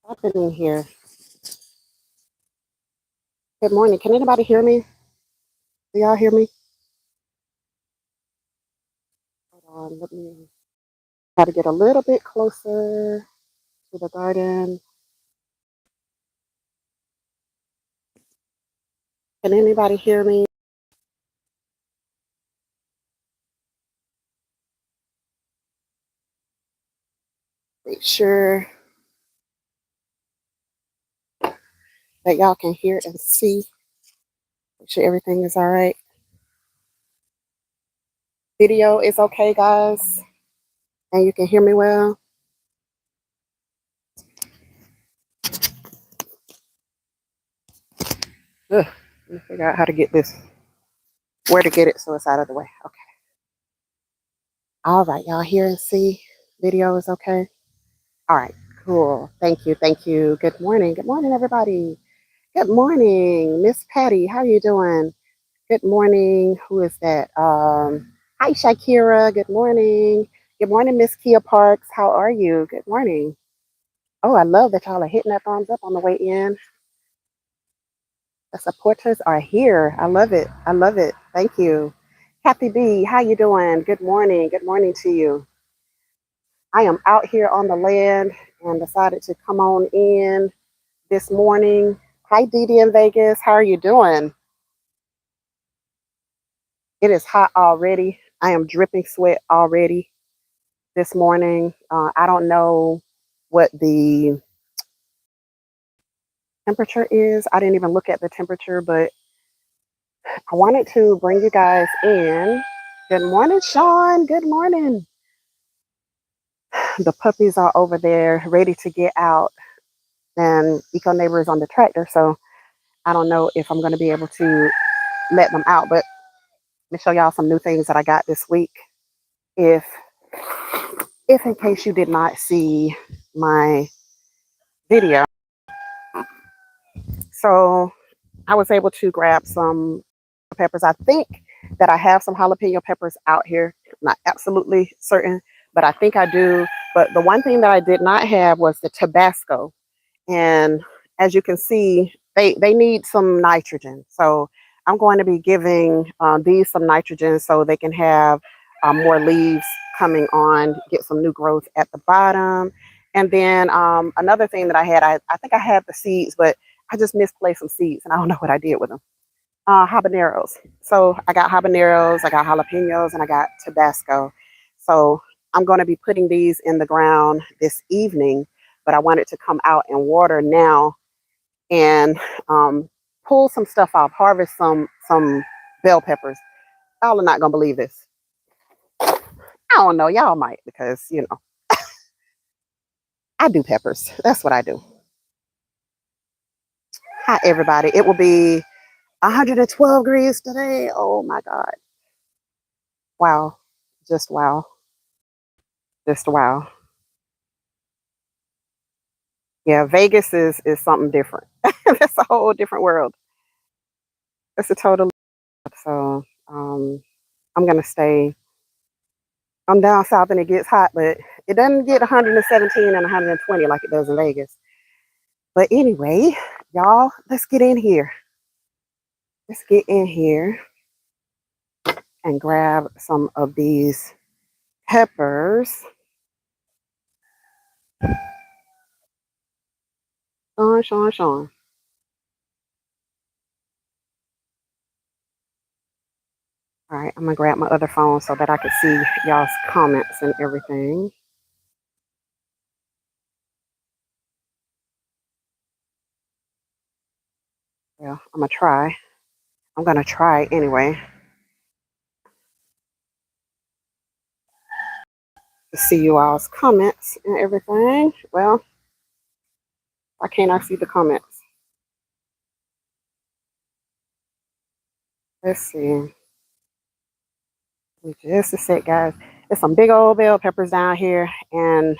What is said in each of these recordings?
Happening here? Good morning. Can anybody hear me? Do y'all hear me? Hold on. Let me try to get a little bit closer to the garden. Can anybody hear me? Make sure that y'all can hear and see. Make sure everything is all right. Video is okay, guys, and you can hear me well. Ugh, let me figure out how to get this, where to get it so it's out of the way. Okay. All right, y'all hear and see. Video is okay. All right, cool. Thank you. Thank you. Good morning. Good morning, everybody. Good morning, Miss Patty. How are you doing? Good morning. Who is that? Hi, Shakira. Good morning. Good morning, Miss Kia Parks. How are you? Good morning. Oh, I love that y'all are hitting that thumbs up on the way in. The supporters are here. I love it. I love it. Thank you. Kathy B, how you doing? Good morning. Good morning to you. I am out here on the land and decided to come on in this morning. Hi, Dee Dee in Vegas. How are you doing? It is hot already. I am dripping sweat already this morning. I don't know what the temperature is. I didn't even look at the temperature, but I wanted to bring you guys in. Good morning, Sean. Good morning. The puppies are over there ready to get out, and Eco Neighbor is on the tractor, so I don't know if I'm going to be able to let them out, but let me show y'all some new things that I got this week. If in case you did not see my video, so I was able to grab some peppers. I think that I have some jalapeno peppers out here. I'm not absolutely certain, but I think I do. But the one thing that I did not have was the Tabasco. And as you can see, they need some nitrogen. So I'm going to be giving these some nitrogen so they can have more leaves coming on, get some new growth at the bottom. And then another thing that I had, I think I had the seeds, but I just misplaced some seeds and I don't know what I did with them. Habaneros. So I got habaneros, I got jalapenos, and I got Tabasco. So I'm going to be putting these in the ground this evening, but I wanted to come out and water now and pull some stuff off, harvest some bell peppers. Y'all are not going to believe this. I don't know. Y'all might because, I do peppers. That's what I do. Hi, everybody. It will be 112 degrees today. Oh, my God. Wow. Just wow. Just wow. Yeah, Vegas is something different. That's a whole different world. It's a total. So I'm gonna stay. I'm down south and it gets hot, but it doesn't get 117 and 120 like it does in Vegas. But anyway, y'all, let's get in here. Let's get in here and grab some of these peppers. Sean. All right, I'm gonna grab my other phone so that I can see y'all's comments and everything. Well, I'm gonna try. I'm gonna try anyway to see you all's comments and everything. Well, why can't I see the comments? Let's see. Just a sec, guys. There's some big old bell peppers down here, and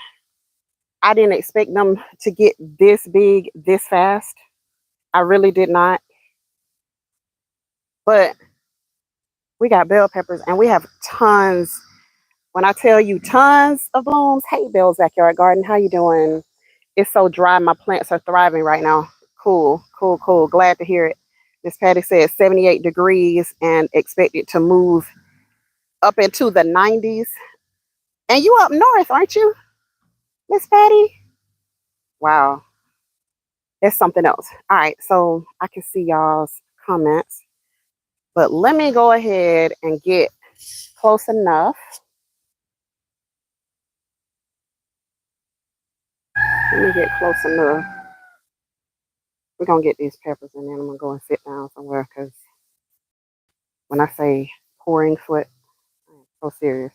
I didn't expect them to get this big this fast. I really did not. But we got bell peppers, and we have tons. When I tell you tons of blooms, hey, Bell's Backyard Garden, how you doing? It's so dry. My plants are thriving right now. Cool, cool, cool. Glad to hear it. Miss Patty said 78 degrees and expected to move up into the 90s. And you up north, aren't you, Miss Patty? Wow, it's something else. All right, so I can see y'all's comments, but let me go ahead and get close enough. Let me get close enough. We're gonna get these peppers and then I'm gonna go and sit down somewhere because when I say pouring foot, I'm so serious.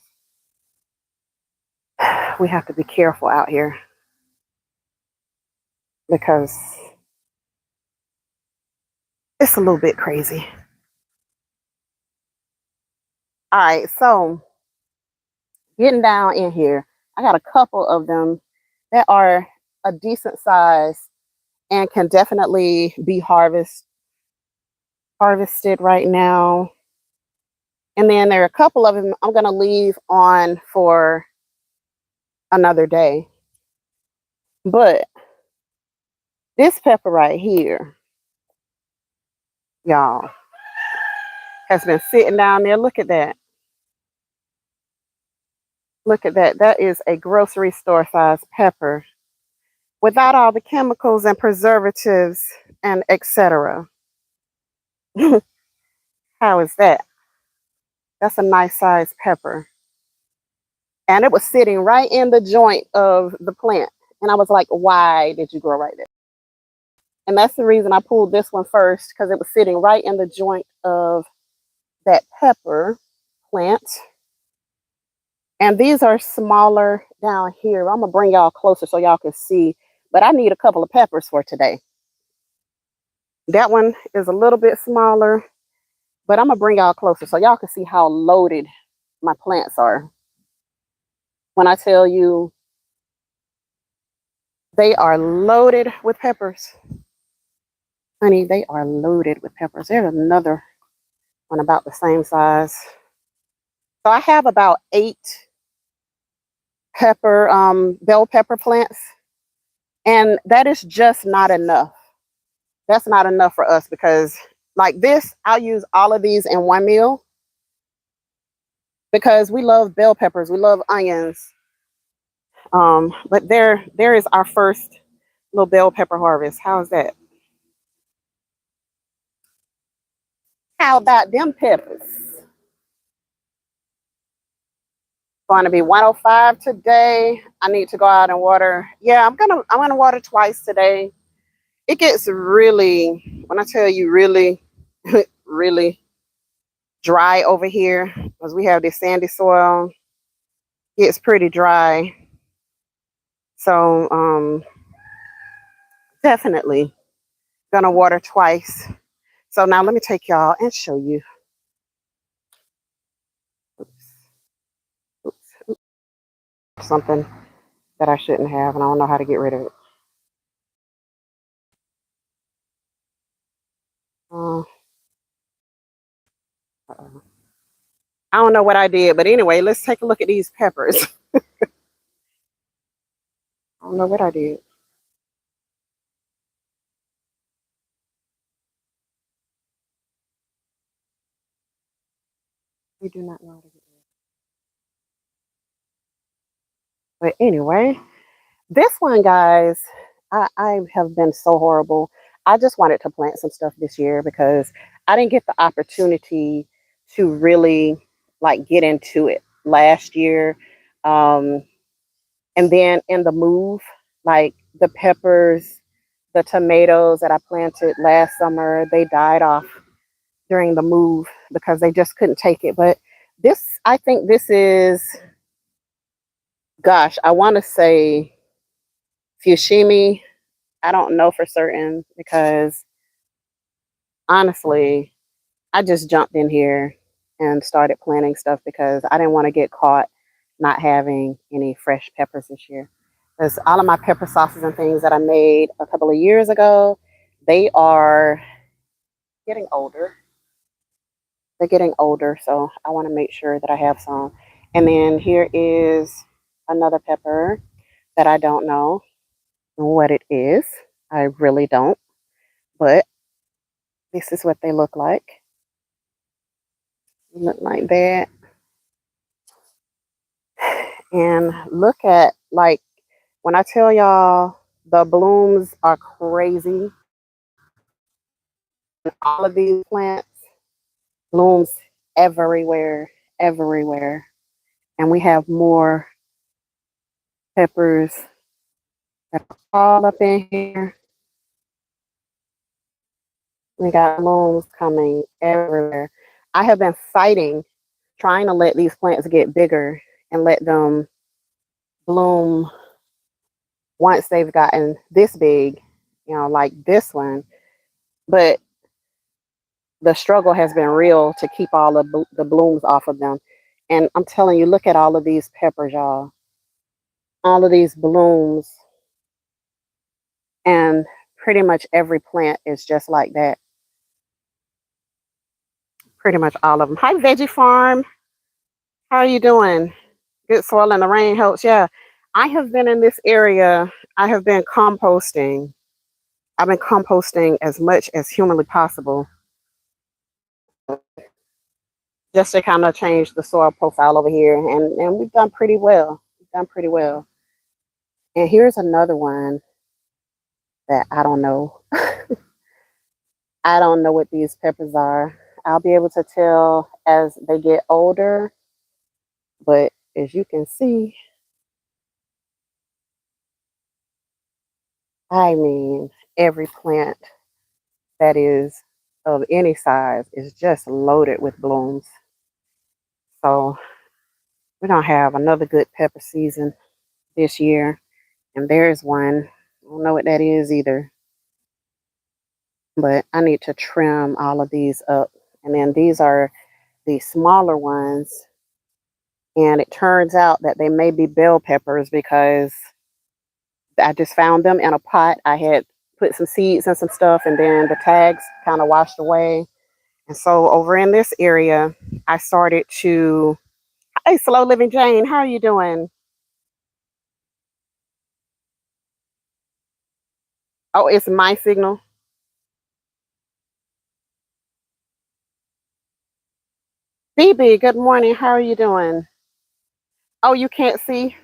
We have to be careful out here because it's a little bit crazy. All right, so getting down in here, I got a couple of them that are a decent size and can definitely be harvested right now. And then there are a couple of them I'm gonna leave on for another day. But this pepper right here, y'all, has been sitting down there. Look at that. Look at that. That is a grocery store size pepper without all the chemicals and preservatives and etc. How is that? That's a nice size pepper. And it was sitting right in the joint of the plant. And I was like, why did you grow right there? And that's the reason I pulled this one first, because it was sitting right in the joint of that pepper plant. And these are smaller down here. I'm going to bring y'all closer so y'all can see. But I need a couple of peppers for today. That one is a little bit smaller. But I'm going to bring y'all closer so y'all can see how loaded my plants are. When I tell you they are loaded with peppers. Honey, they are loaded with peppers. There's another one about the same size. So I have about 8 bell pepper plants. And that is just not enough. That's not enough for us because like this, I'll use all of these in one meal because we love bell peppers. We love onions. But there is our first little bell pepper harvest. How is that? How about them peppers? Going to be 105 today. I need to go out and water. Yeah, I'm gonna water twice today. It gets really, when I tell you really, really dry over here because we have this sandy soil. It's pretty dry. So definitely gonna water twice. So now let me take y'all and show you. Oops, something that I shouldn't have, and I don't know how to get rid of it. I don't know what I did, but anyway, let's take a look at these peppers. I don't know what I did. We do not know how to get rid of it. But anyway, this one, guys, I have been so horrible. I just wanted to plant some stuff this year because I didn't get the opportunity to really like get into it last year. And then in the move, like the peppers, the tomatoes that I planted last summer, they died off during the move because they just couldn't take it. But this, I think this is, gosh, I want to say Fushimi. I don't know for certain because honestly, I just jumped in here and started planting stuff because I didn't want to get caught not having any fresh peppers this year. Because all of my pepper sauces and things that I made a couple of years ago, they are getting older. They're getting older, so I want to make sure that I have some. And then here is another pepper that I don't know. what it is. I really don't. But this is what they look like. Look like that. And look at, like, when I tell y'all the blooms are crazy, all of these plants, blooms everywhere, everywhere. And we have more peppers that are all up in here. We got blooms coming everywhere. I have been fighting, trying to let these plants get bigger and let them bloom once they've gotten this big, like this one. But the struggle has been real to keep all of the blooms off of them. And I'm telling you, look at all of these peppers, y'all. All of these blooms, and pretty much every plant is just like that. Pretty much all of them. Hi, Veggie Farm. How are you doing? Good soil and the rain helps. Yeah. I have been in this area. I have been composting. I've been composting as much as humanly possible just to kind of change the soil profile over here. And we've done pretty well. We've done pretty well. And here's another one that I don't know. I don't know what these peppers are. I'll be able to tell as they get older. But as you can see, I mean, every plant that is of any size is just loaded with blooms. So we're gonna have another good pepper season this year. And there's one. I don't know what that is either. But I need to trim all of these up. And then these are the smaller ones. And it turns out that they may be bell peppers because I just found them in a pot. I had put some seeds and some stuff, and then the tags kind of washed away. And so over in this area, I started to, hey, Slow Living Jane, how are you doing? Oh, it's my signal. BB, good morning. How are you doing? Oh, you can't see?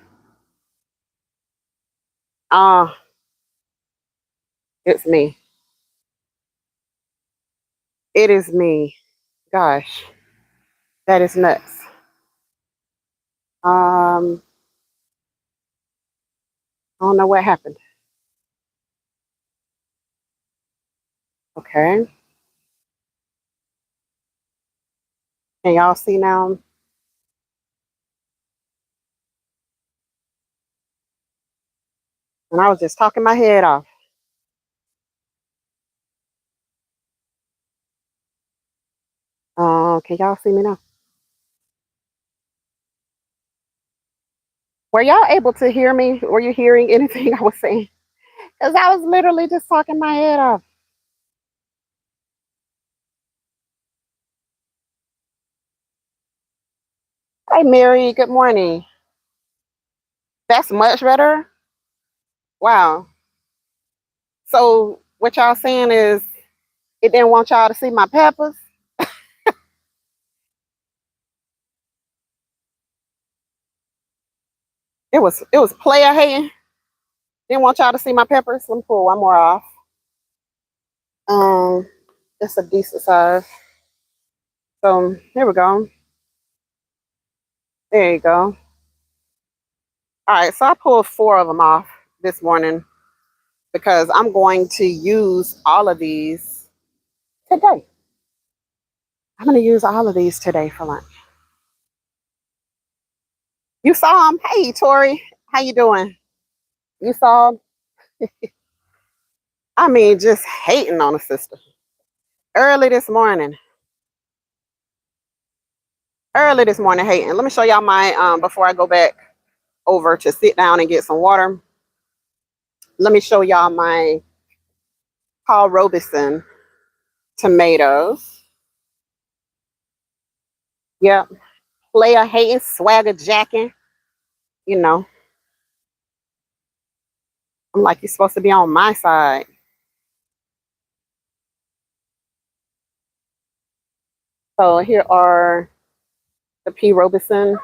Ah, it's me. It is me. Gosh, that is nuts. I don't know what happened. Okay. Can y'all see now? And I was just talking my head off. Can y'all see me now? Were y'all able to hear me? Were you hearing anything I was saying? Because I was literally just talking my head off. Hey, Mary, good morning. That's much better. Wow. So what y'all saying is it didn't want y'all to see my peppers? It was player hating. Didn't want y'all to see my peppers. Let me pull one more off. Um, it's a decent size. So here we go. There you go. All right, so I pulled four of them off this morning because I'm going to use all of these today. I'm going to use all of these today for lunch. You saw them? Hey, Tori, how you doing? You saw 'em? I mean, just hating on a sister. Early this morning. Early this morning hating. Let me show y'all my before I go back over to sit down and get some water. Let me show y'all my Paul Robeson tomatoes. Yep. Player hating, swagger jacking, you know. I'm like, you're supposed to be on my side. So here are the P. Robeson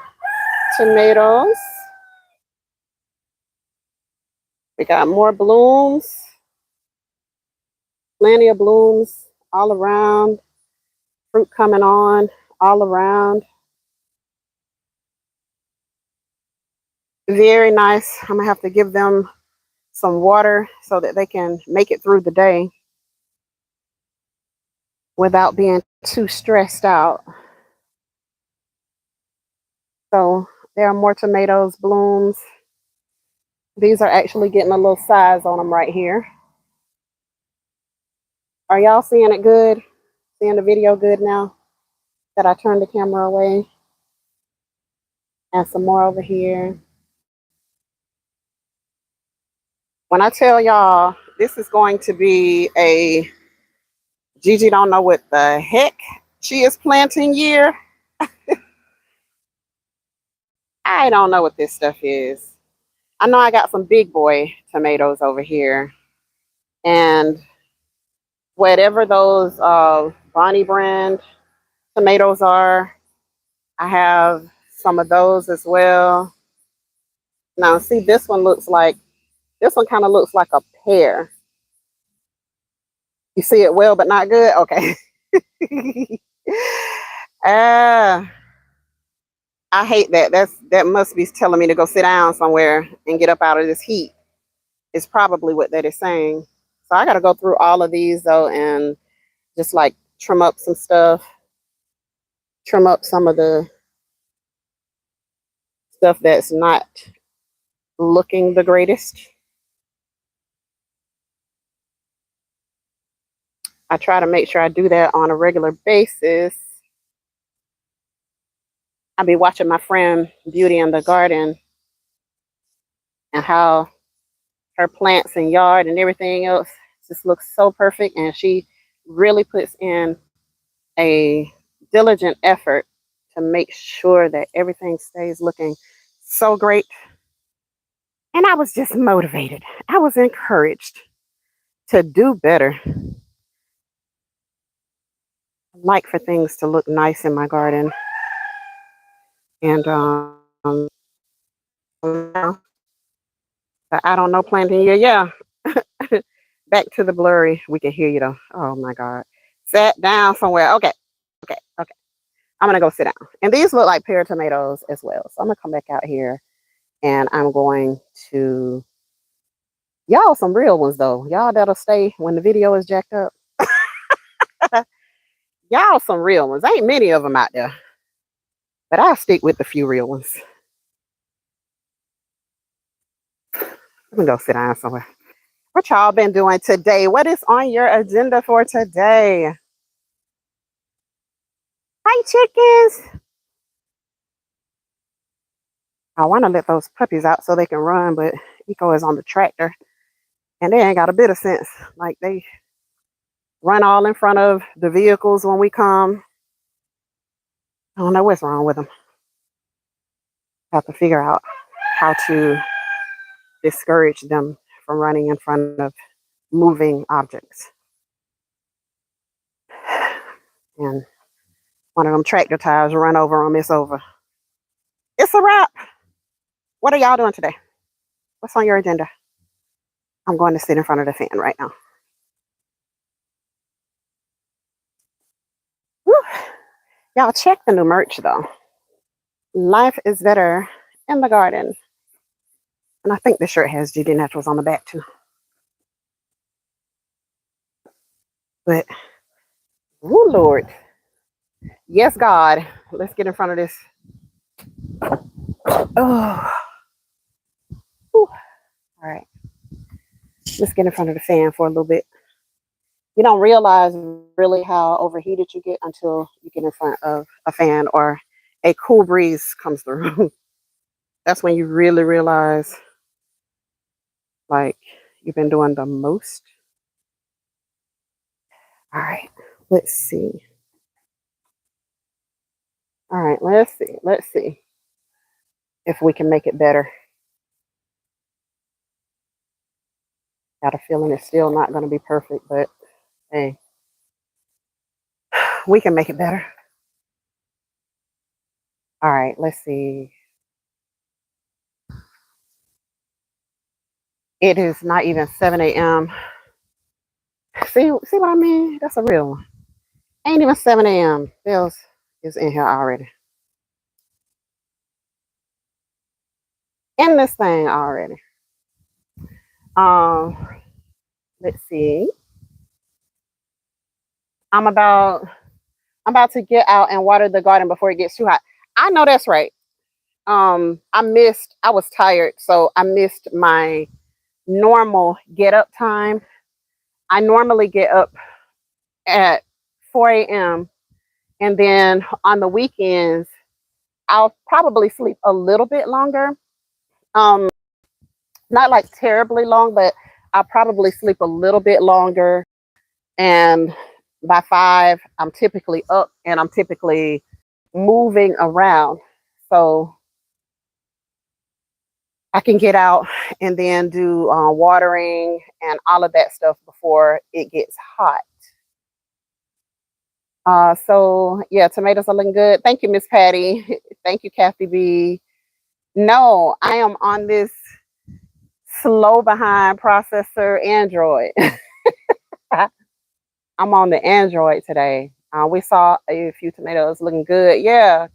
tomatoes. We got more blooms, plenty of blooms all around, fruit coming on all around. Very nice. I'm gonna have to give them some water so that they can make it through the day without being too stressed out. So there are more tomatoes, blooms. These are actually getting a little size on them right here. Are y'all seeing it good? Seeing the video good now that I turned the camera away? And some more over here. When I tell y'all, this is going to be a Gigi don't know what the heck she is planting year. I don't know what this stuff is. I know I got some big boy tomatoes over here. And whatever those Bonnie brand tomatoes are, I have some of those as well. Now, see, this one kind of looks like a pear. You see it well, but not good? Okay. uh, I hate that. That must be telling me to go sit down somewhere and get up out of this heat. Is probably what that is saying. So I got to go through all of these though and just like trim up some stuff, trim up some of the stuff that's not looking the greatest. I try to make sure I do that on a regular basis. I'll be watching my friend Beauty in the Garden and how her plants and yard and everything else just looks so perfect. And she really puts in a diligent effort to make sure that everything stays looking so great. And I was just motivated. I was encouraged to do better. I like for things to look nice in my garden. And I don't know planting year. Yeah. Back to the blurry. We can hear you though. Oh my God. Sat down somewhere. Okay. Okay. Okay. I'm gonna go sit down. And these look like pear tomatoes as well. So I'm gonna come back out here and I'm going to y'all some real ones though. Y'all that'll stay when the video is jacked up. Y'all some real ones. Ain't many of them out there. But I'll stick with the few real ones. Let me go sit down somewhere. What y'all been doing today? What is on your agenda for today? Hi, chickens. I want to let those puppies out so they can run, but Eco is on the tractor and they ain't got a bit of sense. Like they run all in front of the vehicles when we come. I don't know what's wrong with them. Have to figure out how to discourage them from running in front of moving objects. And one of them tractor tires run over them, it's over. It's a wrap. What are y'all doing today? What's on your agenda? I'm going to sit in front of the fan right now. Whew. Y'all check the new merch though. Life is better in the garden. And I think the shirt has GD Naturals on the back too. But, oh Lord. Yes, God. Let's get in front of this. Oh. Whew. All right. Let's get in front of the fan for a little bit. You don't realize really how overheated you get until you get in front of a fan or a cool breeze comes through. That's when you really realize like you've been doing the most. All right, let's see. All right, let's see. Let's see if we can make it better. Got a feeling it's still not going to be perfect, but hey, we can make it better. All right, let's see. It is not even 7 a.m. See what I mean? That's a real one. Ain't even 7 a.m. Bills is in here already. In this thing already. Um, let's see. I'm about I'm about to get out and water the garden before it gets too hot. I know that's right. I was tired, so I missed my normal get up time. I normally get up at 4 a.m. and then on the weekends I'll probably sleep a little bit longer. Um, not like terribly long, but I'll probably sleep a little bit longer. And by 5, I'm typically up and I'm typically moving around. So I can get out and then do watering and all of that stuff before it gets hot. So yeah, tomatoes are looking good. Thank you, Miss Patty. Thank you, Kathy B. No, I am on this slow behind processor Android. I'm on the Android today. We saw a few tomatoes looking good. Yeah.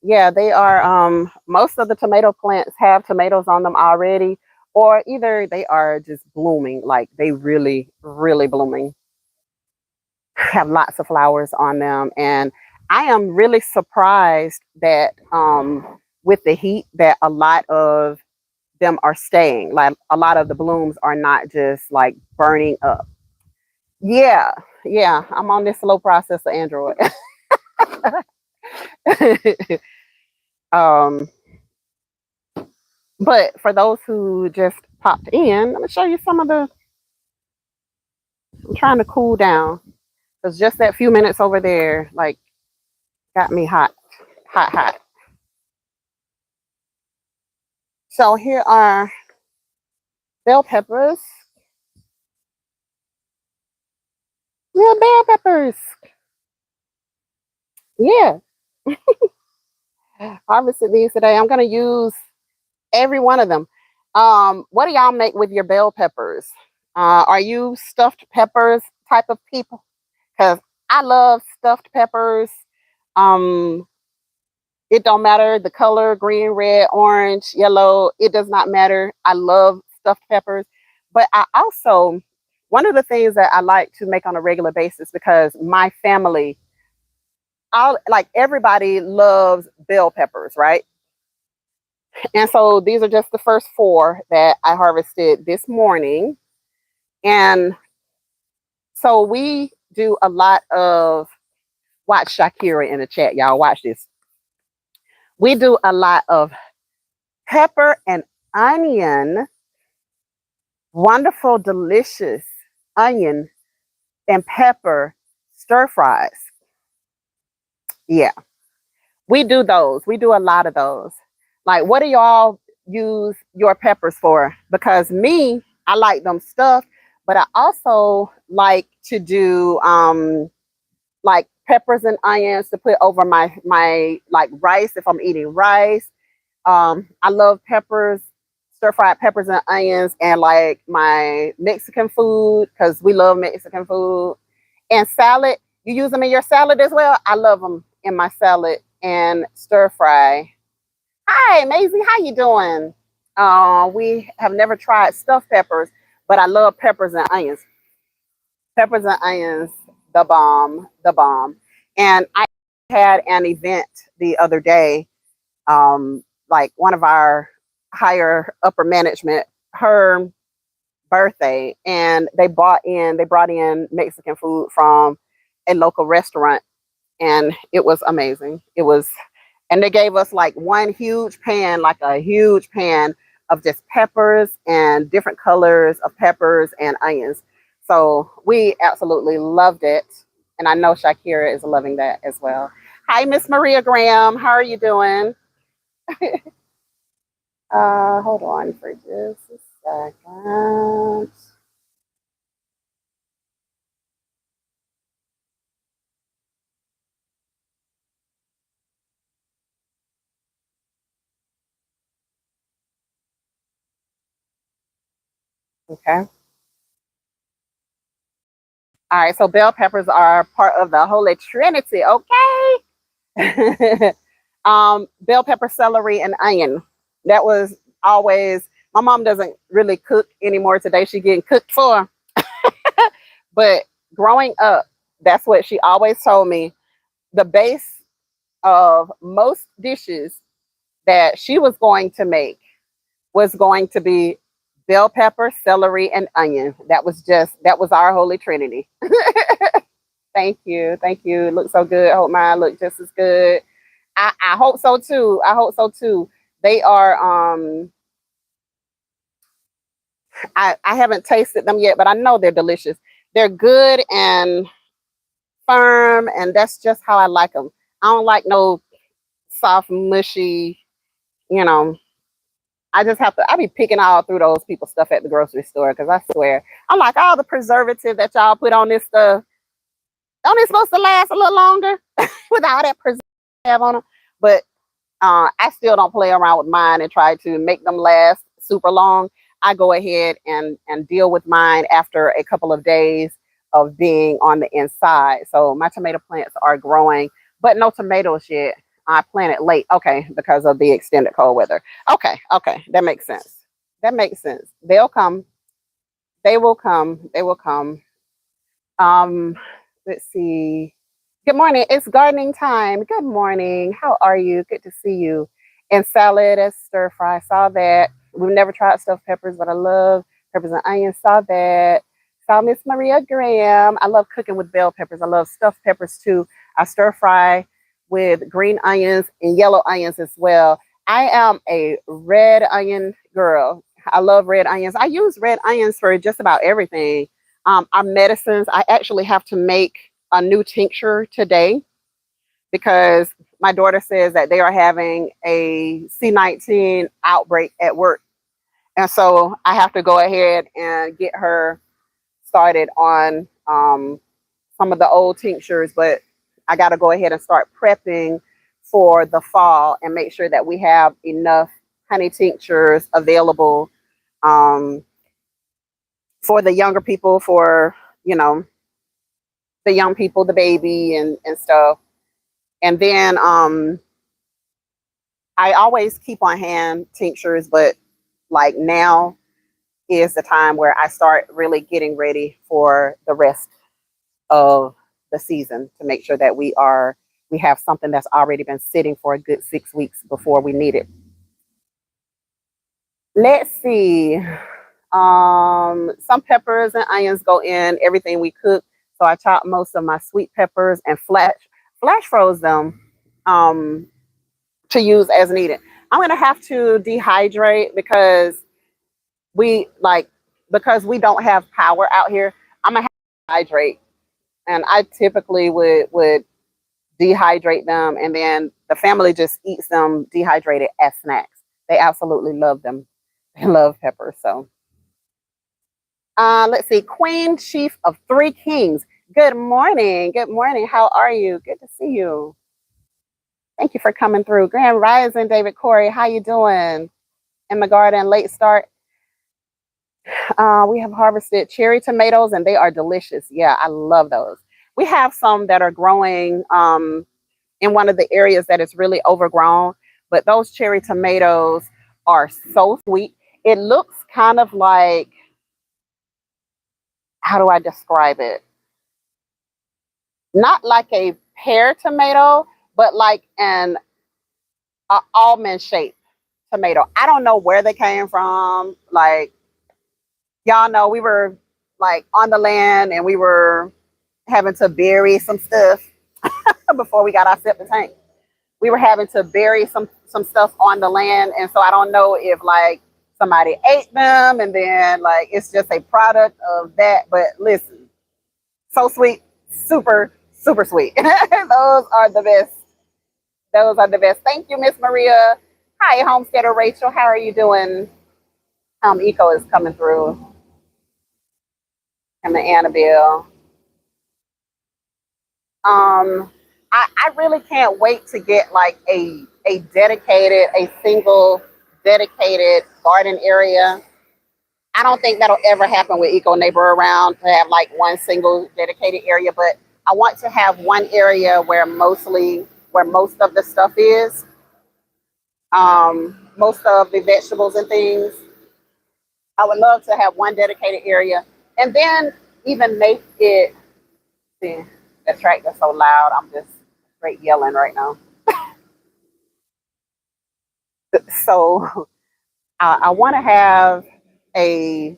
Yeah, they are. Most of the tomato plants have tomatoes on them already, or either they are just blooming, like they really, really blooming, have lots of flowers on them. And I am really surprised that with the heat, that a lot of them are staying. Like a lot of the blooms are not just like burning up. Yeah, yeah, I'm on this slow processor Android. um, but for those who just popped in, let me show you some of the. I'm trying to cool down because just that few minutes over there, like, got me hot, hot, hot. So here are bell peppers. Yeah, bell peppers. Yeah, harvested these today. I'm gonna use every one of them. What do y'all make with your bell peppers? Are you stuffed peppers type of people? Because I love stuffed peppers. Um, it don't matter the color, green, red, orange, yellow. It does not matter. I love stuffed peppers. But I also, one of the things that I like to make on a regular basis, because my family, all like everybody loves bell peppers, right? And so these are just the first 4 that I harvested this morning. And so we do a lot of, watch Shakira in the chat, y'all. Watch this. We do a lot of pepper and onion, wonderful, delicious onion and pepper stir fries. Yeah, we do those. We do a lot of those. Like, what do y'all use your peppers for? Because me, I like them stuffed, but I also like to do like peppers and onions to put over my like rice if I'm eating rice. I love peppers, stir fried peppers and onions, and like my Mexican food because we love Mexican food. And salad, you use them in your salad as well. I love them in my salad and stir fry. Hi, Maisie, how you doing? We have never tried stuffed peppers, but I love peppers and onions. Peppers and onions, the bomb, the bomb. And I had an event the other day, like one of our higher upper management, her birthday, and they brought in Mexican food from a local restaurant, and it was amazing. It was, and they gave us like one huge pan, like a huge pan of just peppers and different colors of peppers and onions. So we absolutely loved it. And I know Shakira is loving that as well. Hi, Miss Maria Graham. How are you doing? Hold on for just a second. Okay. All right. So bell peppers are part of the Holy Trinity. Okay. Bell pepper, celery, and onion. That was always. My mom doesn't really cook anymore today. She getting cooked for. But growing up, that's what she always told me. The base of most dishes that she was going to make was going to be bell pepper, celery, and onion. That was our holy trinity. Thank you, thank you. It looks so good. I hope mine look just as good. I hope so too. I hope so too. They are I haven't tasted them yet, but I know they're delicious. They're good and firm, and that's just how I like them. I don't like no soft, mushy, you know. I just have to. I be picking all through those people's stuff at the grocery store because I swear I'm like all the preservative that y'all put on this stuff. Don't it supposed to last a little longer without that preservative on them? But I still don't play around with mine and try to make them last super long. I go ahead and deal with mine after a couple of days of being on the inside. So my tomato plants are growing, but no tomatoes yet. I planted late, okay, because of the extended cold weather. Okay, okay, that makes sense. That makes sense. They'll come. They will come. They will come. Um, let's see. Good morning. It's gardening time. Good morning. How are you? Good to see you. And salad as stir fry. Saw that. We've never tried stuffed peppers, but I love peppers and onions. Saw that. Saw Miss Maria Graham. I love cooking with bell peppers. I love stuffed peppers too. I stir fry with green onions and yellow onions as well. I am a red onion girl. I love red onions. I use red onions for just about everything. Our medicines, I actually have to make a new tincture today because my daughter says that they are having a C19 outbreak at work. And so I have to go ahead and get her started on some of the old tinctures, but I got to go ahead and start prepping for the fall and make sure that we have enough honey tinctures available um, for the younger people, for, you know, the young people, the baby and stuff. And then I always keep on hand tinctures, but like now is the time where I start really getting ready for the rest of the season to make sure that we have something that's already been sitting for a good 6 weeks before we need it. Let's see. Some peppers and onions go in everything we cook. So I chop most of my sweet peppers and flash froze them um, to use as needed. I'm gonna have to dehydrate we like because we don't have power out here. I'm gonna have to hydrate, and I typically would dehydrate them, and then the family just eats them dehydrated as snacks. They absolutely love them. They love peppers. So let's see. Queen Chief of Three Kings. Good morning. Good morning. How are you? Good to see you. Thank you for coming through. Grand Rising, David Corey. How you doing? In the garden, late start. We have harvested cherry tomatoes and they are delicious. Yeah, I love those. We have some that are growing in one of the areas that is really overgrown, but those cherry tomatoes are so sweet. It looks kind of like, how do I describe it? Not like a pear tomato, but like an almond shaped tomato. I don't know where they came from. Like, y'all know we were like on the land and we were having to bury some stuff before we got our septic tank. We were having to bury some stuff on the land, and so I don't know if like somebody ate them and then like it's just a product of that. But listen, so sweet, super sweet. Those are the best. Those are the best. Thank you, Miss Maria. Hi, Homesteader Rachel. How are you doing? Eco is coming through, and the Annabelle. I really can't wait to get like a single dedicated garden area. I don't think that'll ever happen with Eco Neighbor around to have like one single dedicated area, but I want to have one area where most of the stuff is, most of the vegetables and things. I would love to have one dedicated area, and then even make it. See, the tractor's so loud. I'm just straight yelling right now. So I want to have a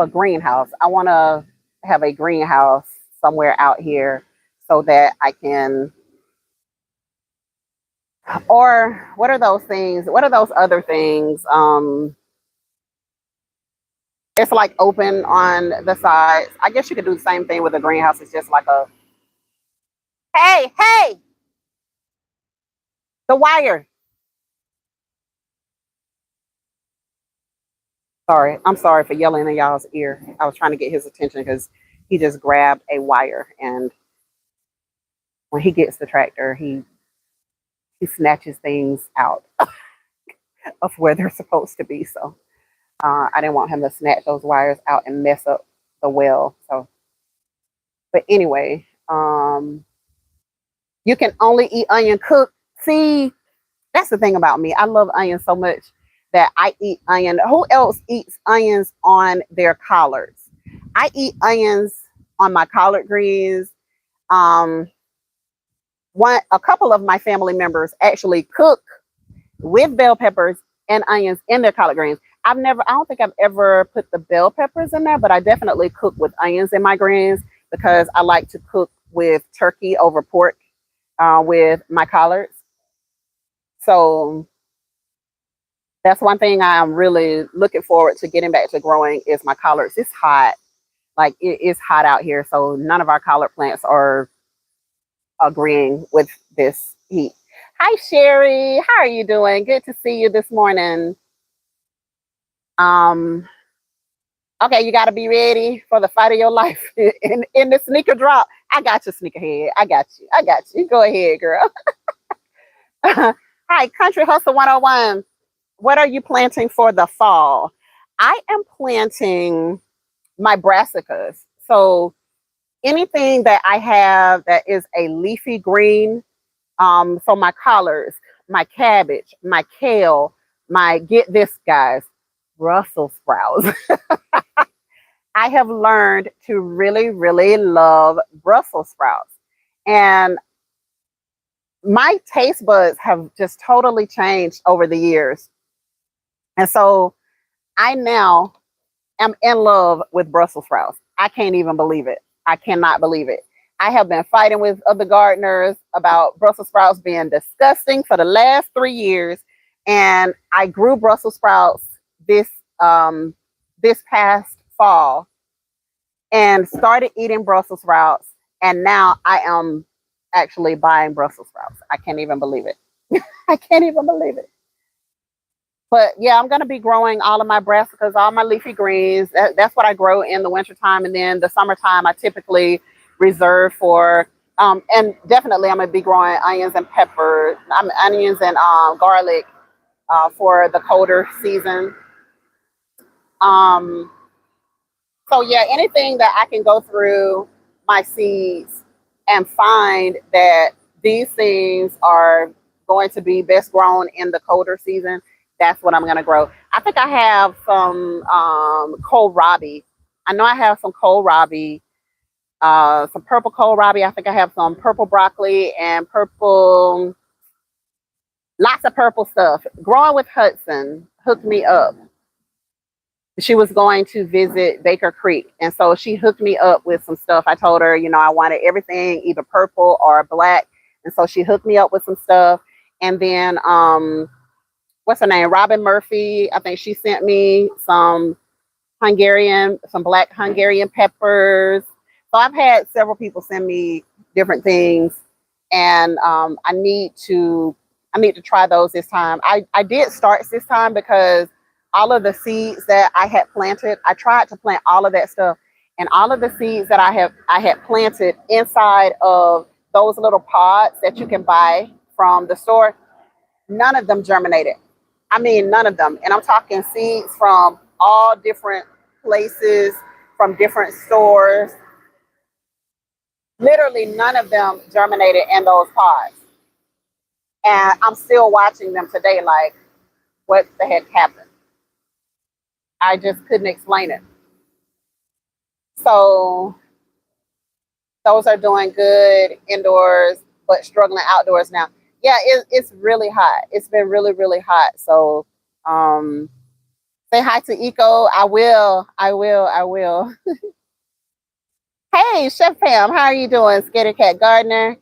greenhouse. I want to have a greenhouse somewhere out here so that I can. Or what are those things? What are those other things? It's like open on the sides. I guess you could do the same thing with a greenhouse. It's just like a hey, the wire. Sorry, I'm sorry for yelling in y'all's ear. I was trying to get his attention because he just grabbed a wire, and when he gets the tractor, he snatches things out of where they're supposed to be. So I didn't want him to snatch those wires out and mess up the well. So, but anyway, you can only eat onion cooked. See, that's the thing about me. I love onions so much that I eat onion. Who else eats onions on their collards? I eat onions on my collard greens. Um, a couple of my family members actually cook with bell peppers and onions in their collard greens. I don't think I've ever put the bell peppers in there, but I definitely cook with onions in my greens because I like to cook with turkey over pork with my collards. So that's one thing I'm really looking forward to getting back to growing is my collards. It's hot. Like it is hot out here. So none of our collard plants are agreeing with this heat. Hi, Sherry. How are you doing? Good to see you this morning. Um, okay, you got to be ready for the fight of your life in the sneaker drop. I got you, sneakerhead. I got you. I got you. Go ahead, girl. Hi, Country Hustle 101. What are you planting for the fall? I am planting my brassicas. So anything that I have that is a leafy green, so my collards, my cabbage, my kale, get this, guys, Brussels sprouts. I have learned to really, really love Brussels sprouts. And my taste buds have just totally changed over the years. And so I now am in love with Brussels sprouts. I can't even believe it. I cannot believe it. I have been fighting with other gardeners about Brussels sprouts being disgusting for the last 3 years. And I grew Brussels sprouts this this past fall and started eating Brussels sprouts. And now I am actually buying Brussels sprouts. I can't even believe it. I can't even believe it. But yeah, I'm going to be growing all of my brassicas, all my leafy greens. That's what I grow in the wintertime. And then the summertime, I typically reserve for, and definitely I'm going to be growing onions and peppers, onions and garlic for the colder season. So yeah, anything that I can go through my seeds and find that these things are going to be best grown in the colder season, that's what I'm going to grow. I think I have some kohlrabi. I know I have some kohlrabi, some purple kohlrabi. I think I have some purple broccoli and purple, lots of purple stuff. Growing with Hudson hooked me up. She was going to visit Baker Creek. And so she hooked me up with some stuff. I told her, I wanted everything either purple or black. And so she hooked me up with some stuff. And then, what's her name? Robin Murphy. I think she sent me some black Hungarian peppers. So I've had several people send me different things. And I need to try those this time. I did start this time because all of the seeds that I had planted. I tried to plant all of that stuff, and all of the seeds that I had planted inside of those little pods that you can buy from the store, none of them germinated. I mean, none of them. And I'm talking seeds from all different places, from different stores. Literally, none of them germinated in those pods. And I'm still watching them today, like, what the heck happened? I just couldn't explain it. So those are doing good indoors, but struggling outdoors now. Yeah, it's really hot. It's been really, really hot. So say hi to Eco. I will. I will. I will. Hey, Chef Pam, how are you doing? Scared Cat Gardner.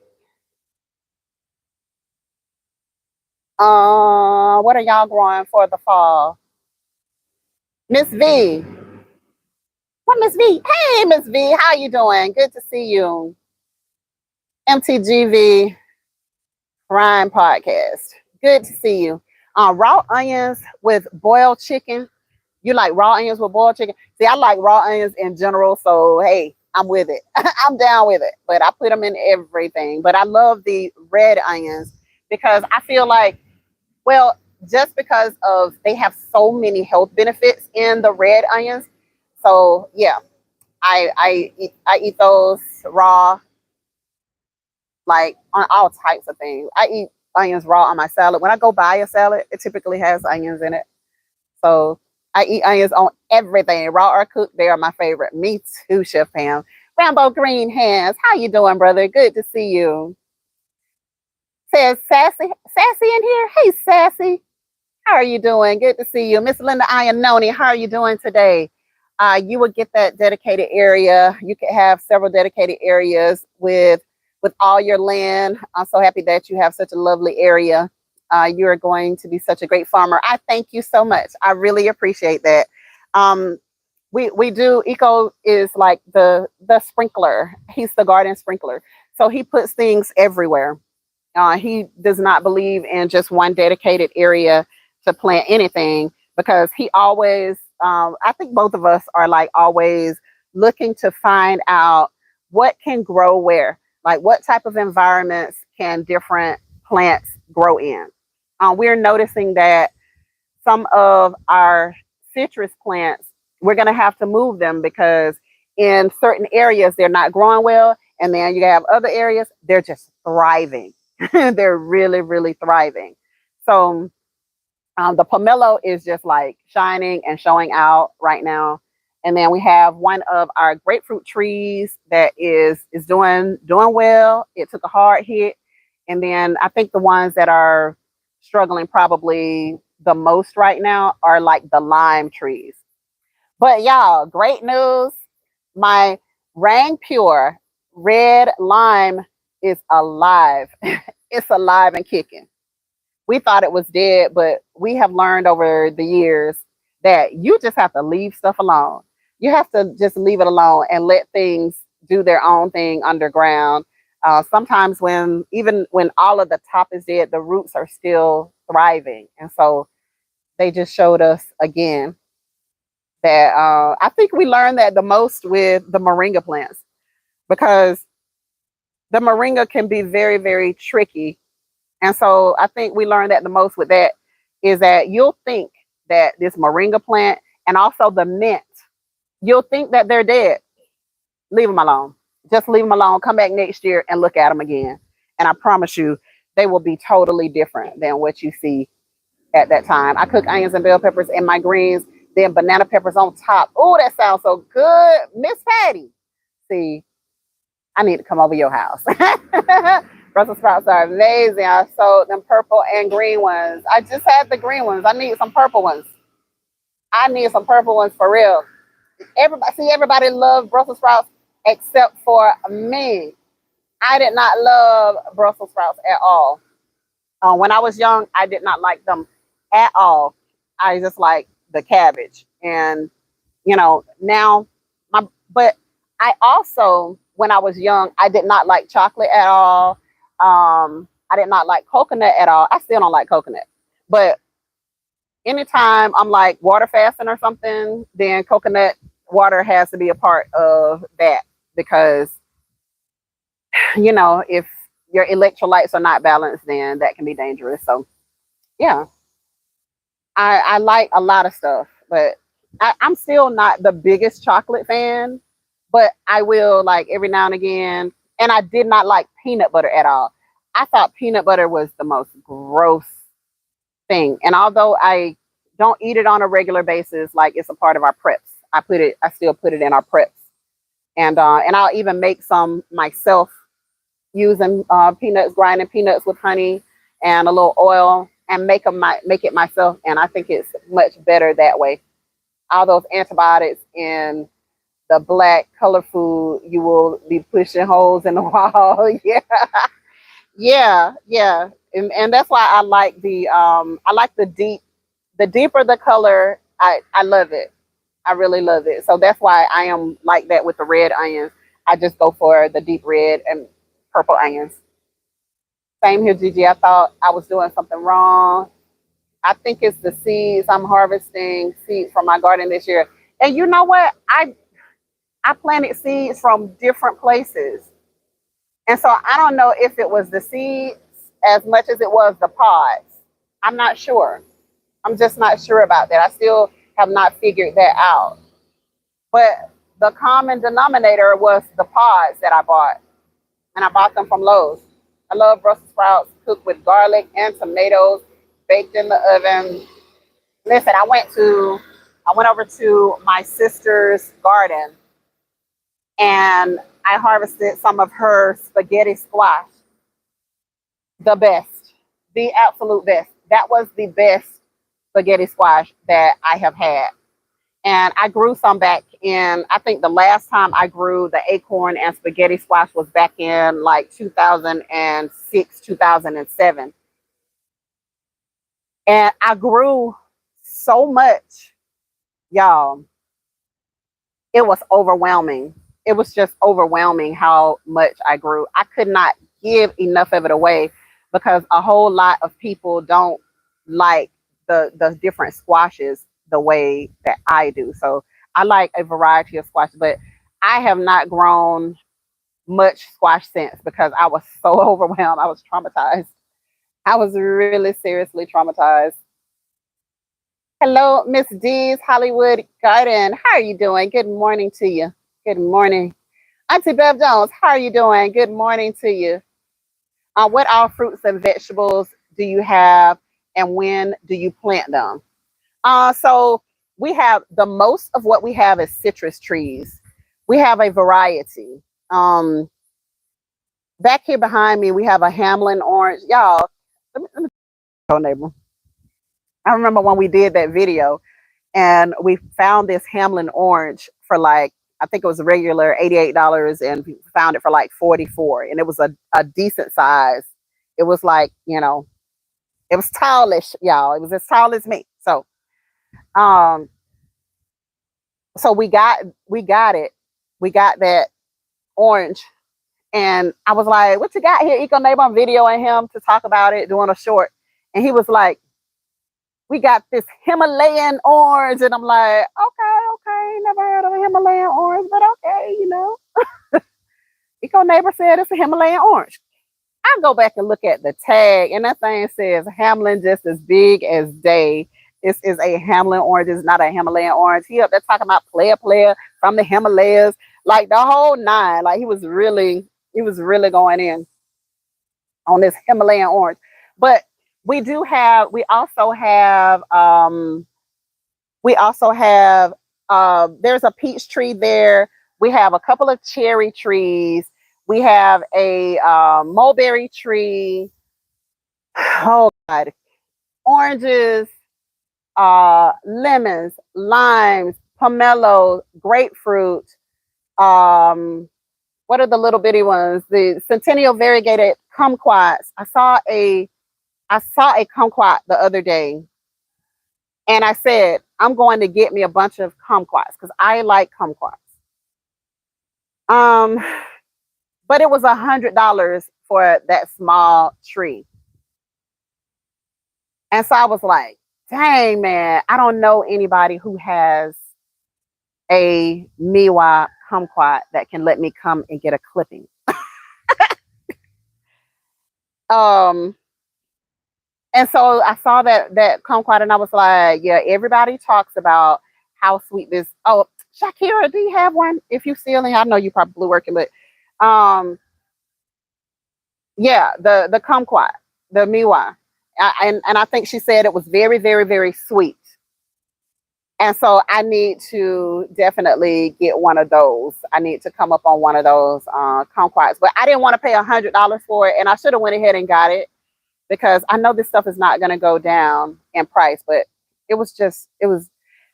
What are y'all growing for the fall? Miss V. What, Miss V? Hey, Miss V, how you doing? Good to see you. MTGV Ryan Podcast. Good to see you. Raw onions with boiled chicken. You like raw onions with boiled chicken? See, I like raw onions in general, so hey, I'm with it. I'm down with it. But I put them in everything. But I love the red onions because I feel like, well, just because of they have so many health benefits in the red onions. So yeah, I eat those raw, like on all types of things. I eat onions raw on my salad. When I go buy a salad, it typically has onions in it. So I eat onions on everything, raw or cooked. They are my favorite. Me too, Chef Pam. Rambo Green Hands, how you doing, brother? Good to see you. Says Sassy in here. Hey, Sassy. How are you doing? Good to see you. Miss Linda Iannone, how are you doing today? You will get that dedicated area. You can have several dedicated areas with all your land. I'm so happy that you have such a lovely area. You are going to be such a great farmer. I thank you so much. I really appreciate that. We do, Eco is like the sprinkler. He's the garden sprinkler. So he puts things everywhere. He does not believe in just one dedicated area to plant anything because he always, I think both of us are like always looking to find out what can grow where, like what type of environments can different plants grow in. We're noticing that some of our citrus plants, we're going to have to move them because in certain areas they're not growing well. And then you have other areas, they're just thriving. They're really, really thriving. So the pomelo is just like shining and showing out right now. And then we have one of our grapefruit trees that is doing well. It took a hard hit. And then I think the ones that are struggling probably the most right now are like the lime trees. But y'all, great news. My Rang Pure red lime is alive. It's alive and kicking. We thought it was dead, but we have learned over the years that you just have to leave stuff alone. You have to just leave it alone and let things do their own thing underground. Sometimes even when all of the top is dead, the roots are still thriving. And so they just showed us again that I think we learned that the most with the moringa plants because the moringa can be very, very tricky. And so I think we learned that the most with that is that you'll think that this moringa plant and also the mint, you'll think that they're dead. Leave them alone. Just leave them alone. Come back next year and look at them again. And I promise you, they will be totally different than what you see at that time. I cook onions and bell peppers in my greens, then banana peppers on top. Oh, that sounds so good. Miss Patty. See, I need to come over your house. Brussels sprouts are amazing. I sold them purple and green ones. I just had the green ones. I need some purple ones. I need some purple ones for real. Everybody loved Brussels sprouts except for me. I did not love Brussels sprouts at all. When I was young, I did not like them at all. I just like the cabbage. And, now, but I also, when I was young, I did not like chocolate at all. I did not like coconut at all. I still don't like coconut. But anytime I'm like water fasting or something, then coconut water has to be a part of that because, you know, if your electrolytes are not balanced, then that can be dangerous. So yeah, I like a lot of stuff, but I'm still not the biggest chocolate fan, but I will like every now and again. And I did not like peanut butter at all. I thought peanut butter was the most gross thing. And although I don't eat it on a regular basis, like it's a part of our preps, I still put it in our preps. And I'll even make some myself using peanuts, grinding peanuts with honey and a little oil, and make it myself. And I think it's much better that way. All those antibiotics in the black color food, you will be pushing holes in the wall. Yeah, yeah. And that's why I like the deeper the color, I love it. I really love it. So that's why I am like that with the red onions. I just go for the deep red and purple onions. Same here, Gigi. I thought I was doing something wrong. I think it's the seeds. I'm harvesting seeds from my garden this year. And you know what? I planted seeds from different places. And so I don't know if it was the seeds as much as it was the pods. I'm not sure. I'm just not sure about that. I still have not figured that out. But the common denominator was the pods that I bought, and I bought them from Lowe's. I love Brussels sprouts cooked with garlic and tomatoes, baked in the oven. Listen, I went over to my sister's garden, and I harvested some of her spaghetti squash. The best, the absolute best. That was the best spaghetti squash that I have had. And I grew some back in, I think the last time I grew the acorn and spaghetti squash was back in like 2006, 2007. And I grew so much, y'all. It was overwhelming. It was just overwhelming how much I grew. I could not give enough of it away because a whole lot of people don't like the different squashes the way that I do. So I like a variety of squash, but I have not grown much squash since because I was so overwhelmed. I was traumatized. I was really seriously traumatized. Hello, Miss D's Hollywood Garden. How are you doing? Good morning to you. Good morning. Auntie Bev Jones, how are you doing? Good morning to you. What all fruits and vegetables do you have, and when do you plant them? So we have the most of what we have is citrus trees. We have a variety. Um, Back here behind me, we have a Hamlin orange. Y'all, let me go, neighbor. I remember when we did that video and we found this Hamlin orange for like, I think it was a regular $88 and we found it for like 44, and it was a decent size. It was like, you know, it was tallish, y'all. It was as tall as me. Um so we got it. We got that orange. And I was like, what you got here? Eco Neighbor, I'm videoing him to talk about it, doing a short. And he was like, we got this Himalayan orange. And I'm like, okay, never heard of a Himalayan orange, but okay, you know. Eco Neighbor said it's a Himalayan orange. I go back and look at the tag, and that thing says Hamlin just as big as day. This is a Hamlin orange. It's not a Himalayan orange. He up there talking about player from the Himalayas, like the whole nine. Like he was really going in on this Himalayan orange. But we also have there's a peach tree there. We have a couple of cherry trees. We have a mulberry tree. Oh God, oranges, lemons, limes, pomelo, grapefruit. What are the little bitty ones? The Centennial variegated kumquats. I saw a kumquat the other day, and I said I'm going to get me a bunch of kumquats because I like kumquats. Um, but it was $100 for that small tree, and so I was like, Dang, man. I don't know anybody who has a Miwa kumquat that can let me come and get a clipping. Um, and so I saw that kumquat and I was like, yeah, everybody talks about how sweet this. Oh, Shakira, do you have one? If you still in, I know you probably working, but um, yeah, the kumquat, the Miwa. And I think she said it was very, very, very sweet. And so I need to definitely get one of those. I need to come up on one of those kumquats. But I didn't want to pay $100 for it, and I should have went ahead and got it because I know this stuff is not going to go down in price. But it was.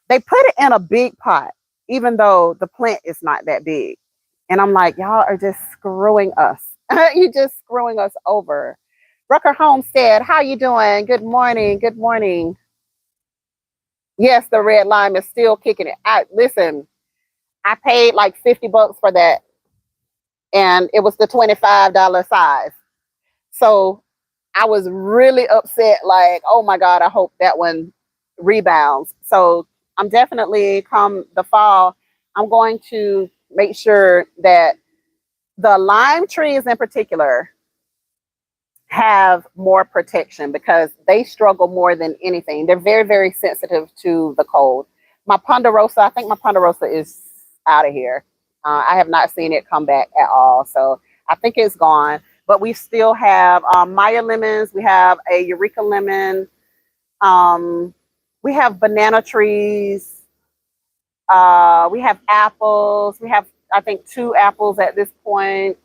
They put it in a big pot, even though the plant is not that big. And I'm like, y'all are just screwing us. You're just screwing us over. Rucker Homestead, how you doing? Good morning. Good morning. Yes, the red lime is still kicking it. I listen, I paid like $50 for that, and it was the $25 size. So I was really upset, like, oh my God, I hope that one rebounds. So I'm definitely come the fall, I'm going to make sure that the lime trees in particular have more protection because they struggle more than anything. They're very, very sensitive to the cold. My ponderosa, I think my ponderosa is out of here. I have not seen it come back at all. So I think it's gone. But we still have Maya lemons. We have a Eureka lemon. Um, we have banana trees. We have apples. We have, I think, 2 apples at this point.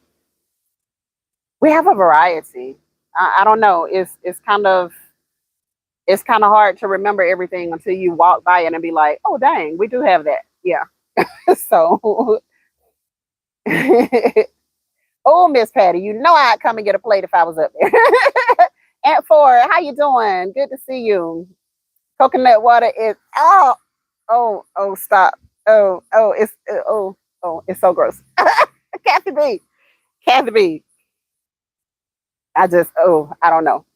We have a variety. I don't know. It's kind of hard to remember everything until you walk by it and be like, oh dang, we do have that. Yeah. So oh, Miss Patty, you know I'd come and get a plate if I was up there. Aunt Four, how you doing? Good to see you. Coconut water is oh stop. Oh it's so gross. Kathy B. Kathy B. I don't know.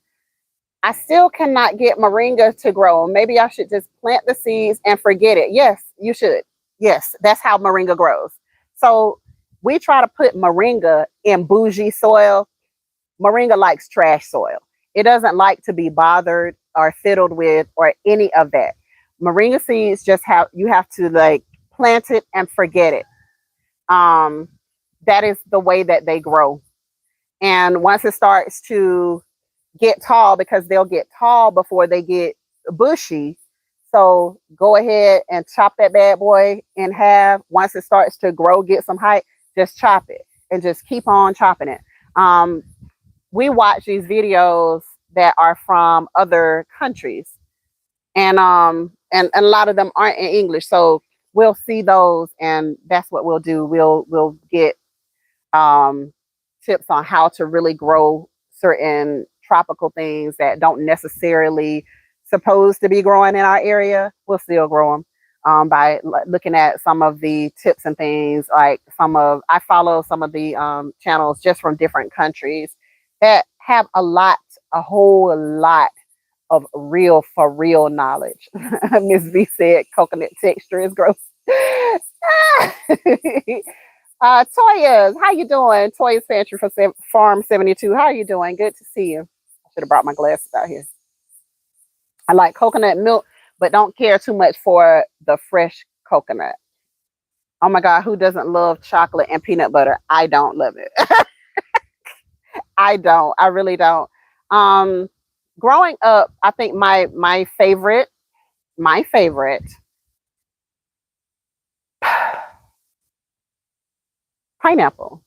I still cannot get moringa to grow. Maybe I should just plant the seeds and forget it. Yes, you should. Yes, that's how moringa grows. So we try to put moringa in bougie soil. Moringa likes trash soil. It doesn't like to be bothered or fiddled with or any of that. Moringa seeds just have you have to like plant it and forget it. Um, that is the way that they grow. And once it starts to get tall, because they'll get tall before they get bushy. So go ahead and chop that bad boy in half. Once it starts to grow, get some height, just chop it and just keep on chopping it. Um, we watch these videos that are from other countries, and a lot of them aren't in English. So we'll see those, and that's what we'll do. We'll get um, tips on how to really grow certain tropical things that don't necessarily supposed to be growing in our area. We'll still grow them by looking at some of the tips and things. Like I follow some of the channels just from different countries that have a whole lot of real for real knowledge. Miss V said coconut texture is gross. Toya's, how you doing? Toya's Pantry for Farm 72. How are you doing? Good to see you. I should have brought my glasses out here. I like coconut milk, but don't care too much for the fresh coconut. Oh my God, who doesn't love chocolate and peanut butter? I don't love it. I don't. I really don't. Um, growing up, I think my favorite pineapple.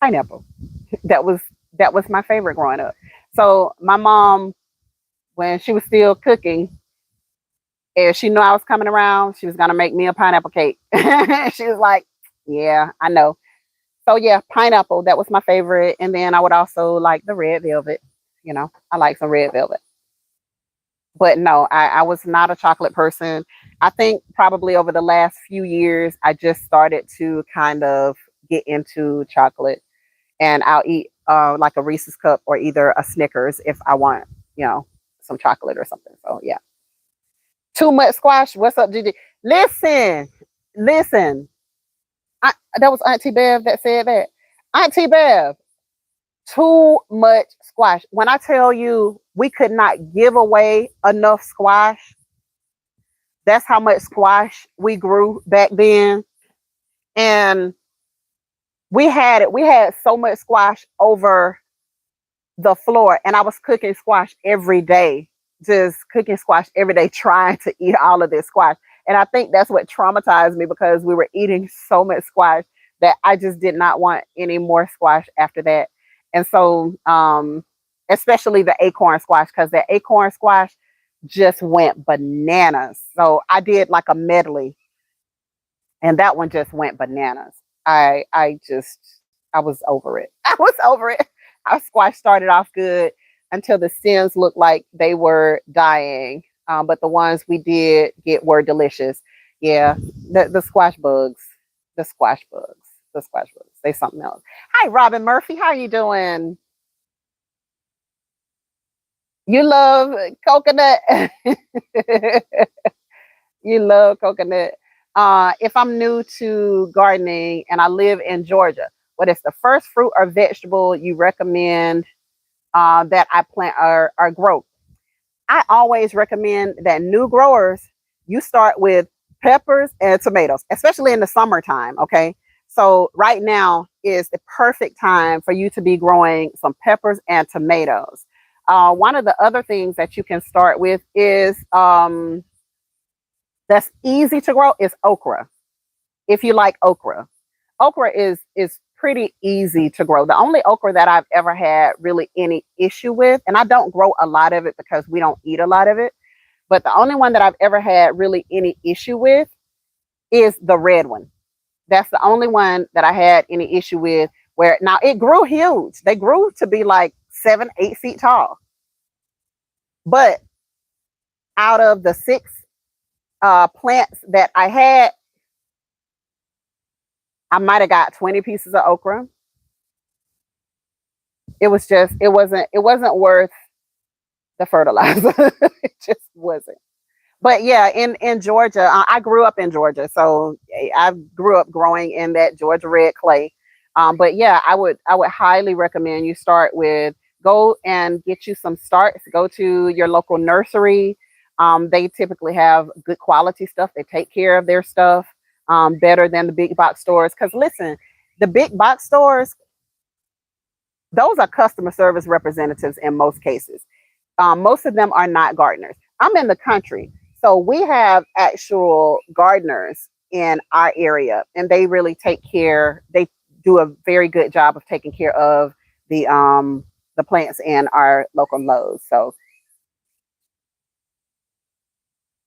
Pineapple. That was that was my favorite growing up. So my mom, when she was still cooking, if she knew I was coming around, she was gonna make me a pineapple cake. She was like, "Yeah, I know." So yeah, pineapple. That was my favorite, and then I would also like the red velvet. You know, I like some red velvet. But no, I was not a chocolate person. I think probably over the last few years, I just started to kind of get into chocolate, and I'll eat like a Reese's cup or either a Snickers if I want, you know. some chocolate or something. So yeah. Too much squash. What's up, Gigi? Listen, listen. That was Auntie Bev that said that. Auntie Bev, too much squash. When I tell you we could not give away enough squash, that's how much squash we grew back then. And we had it. We had so much squash over the floor, and I was cooking squash every day, just cooking squash every day, trying to eat all of this squash. And I think that's what traumatized me, because we were eating so much squash that I just did not want any more squash after that. And so, especially the acorn squash, because that acorn squash just went bananas. So I did like a medley, and that one just went bananas. I was over it. I was over it. Our squash started off good until the stems looked like they were dying. But the ones we did get were delicious. Yeah, the squash bugs, the squash bugs, the squash bugs. They something else. Hi, Robin Murphy. How you doing? You love coconut. You love coconut. If I'm new to gardening and I live in Georgia, what is the first fruit or vegetable you recommend that I plant or grow? I always recommend that new growers, you start with peppers and tomatoes, especially in the summertime. Okay. So right now is the perfect time for you to be growing some peppers and tomatoes. One of the other things that you can start with is that's easy to grow is okra. If you like okra, okra is pretty easy to grow. The only okra that I've ever had really any issue with, and I don't grow a lot of it because we don't eat a lot of it, but the only one that I've ever had really any issue with is the red one. That's the only one that I had any issue with. Where now it grew huge. They grew to be like 7, 8 feet tall. But out of the 6 plants that I had, I might have got 20 pieces of okra. It wasn't worth the fertilizer. It just wasn't. But yeah, in Georgia, I grew up in Georgia, so I grew up growing in that Georgia red clay. But yeah, I would highly recommend you start with, go and get you some starts. Go to your local nursery. They typically have good quality stuff. They take care of their stuff better than the big box stores. Because listen, the big box stores, those are customer service representatives in most cases. Most of them are not gardeners. I'm in the country, so we have actual gardeners in our area, and they really take care. They do a very good job of taking care of the plants in our local Lowe's. So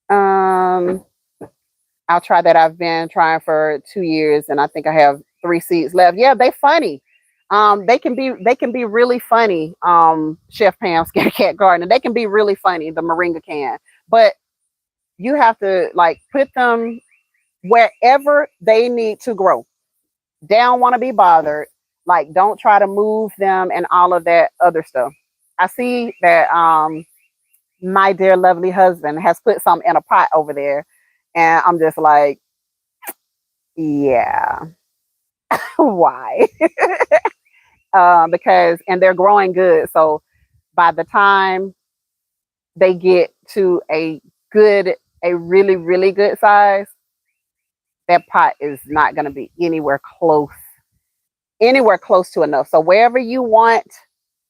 um, I'll try that. I've been trying for 2 years, and I think I have 3 seeds left. Yeah, they funny. They can be really funny. Chef Pam Scared Cat Gardener. They can be really funny. The moringa can, but you have to like put them wherever they need to grow. They don't want to be bothered. Like, don't try to move them and all of that other stuff. I see that my dear lovely husband has put some in a pot over there, and I'm just like, yeah, why? Because and they're growing good. So by the time they get to a really, really good size, that pot is not going to be anywhere close to enough. So wherever you want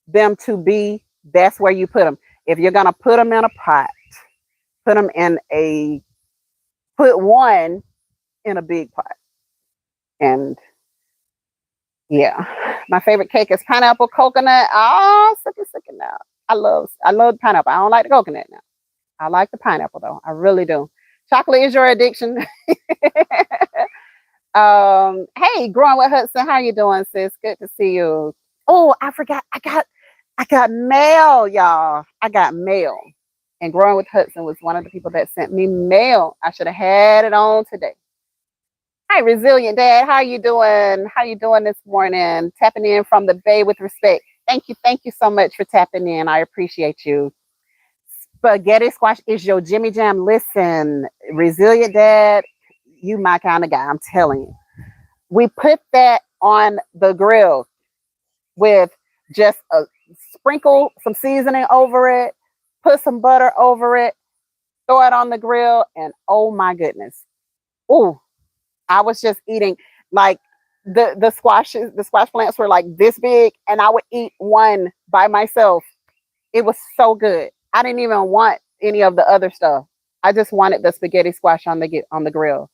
them to be, that's where you put them. If you're going to put them in a pot, put them in put one in a big pot. And yeah, my favorite cake is pineapple coconut. Oh, sucking now. I love pineapple. I don't like the coconut now. I like the pineapple though. I really do. Chocolate is your addiction. Hey, growing with Hudson, how you doing, sis? Good to see you. Oh, I forgot. I got mail, y'all. I got mail. And growing with Hudson was one of the people that sent me mail. I should have had it on today. Hi, resilient dad. How you doing? How you doing this morning? Tapping in from the Bay with respect. Thank you so much for tapping in. I appreciate you. Spaghetti squash is your Jimmy Jam. Listen, resilient dad, you my kind of guy. I'm telling you. We put that on the grill with just a sprinkle some seasoning over it, put some butter over it, throw it on the grill, and oh my goodness. Ooh, I was just eating like the squashes, the squash plants were like this big, and I would eat one by myself. It was so good. I didn't even want any of the other stuff. I just wanted the spaghetti squash on the grill.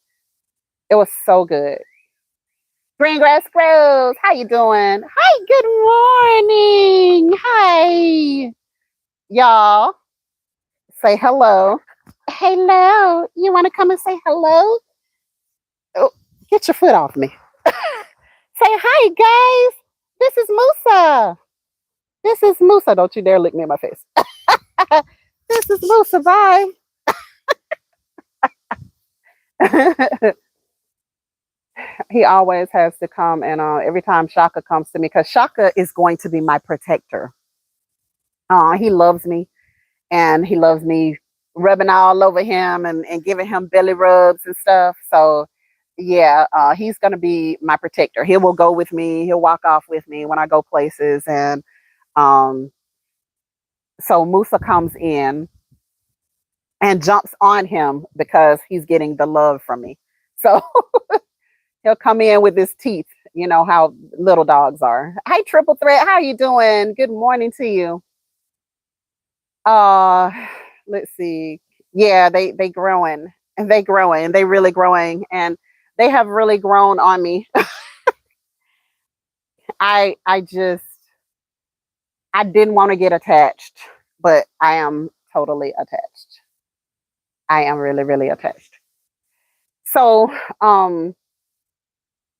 It was so good. Greengrass Groves, how you doing? Hi, good morning. Hi, y'all. Say hello. Hello. You want to come and say hello? Oh, get your foot off me. Say hi, guys. This is Musa. This is Musa. Don't you dare look me in my face. This is Musa. Bye. He always has to come, and every time Shaka comes to me, because Shaka is going to be my protector. He loves me, and he loves me rubbing all over him and giving him belly rubs and stuff. So yeah, he's gonna be my protector. He will go with me. He'll walk off with me when I go places, and um, so Musa comes in and jumps on him because he's getting the love from me. So he'll come in with his teeth. You know how little dogs are. Hi, Triple Threat. How you doing? Good morning to you. Uh, let's see. Yeah, they growing and they growing. They really growing, and they have really grown on me. I just I didn't want to get attached, but I am totally attached. I am really really attached. So,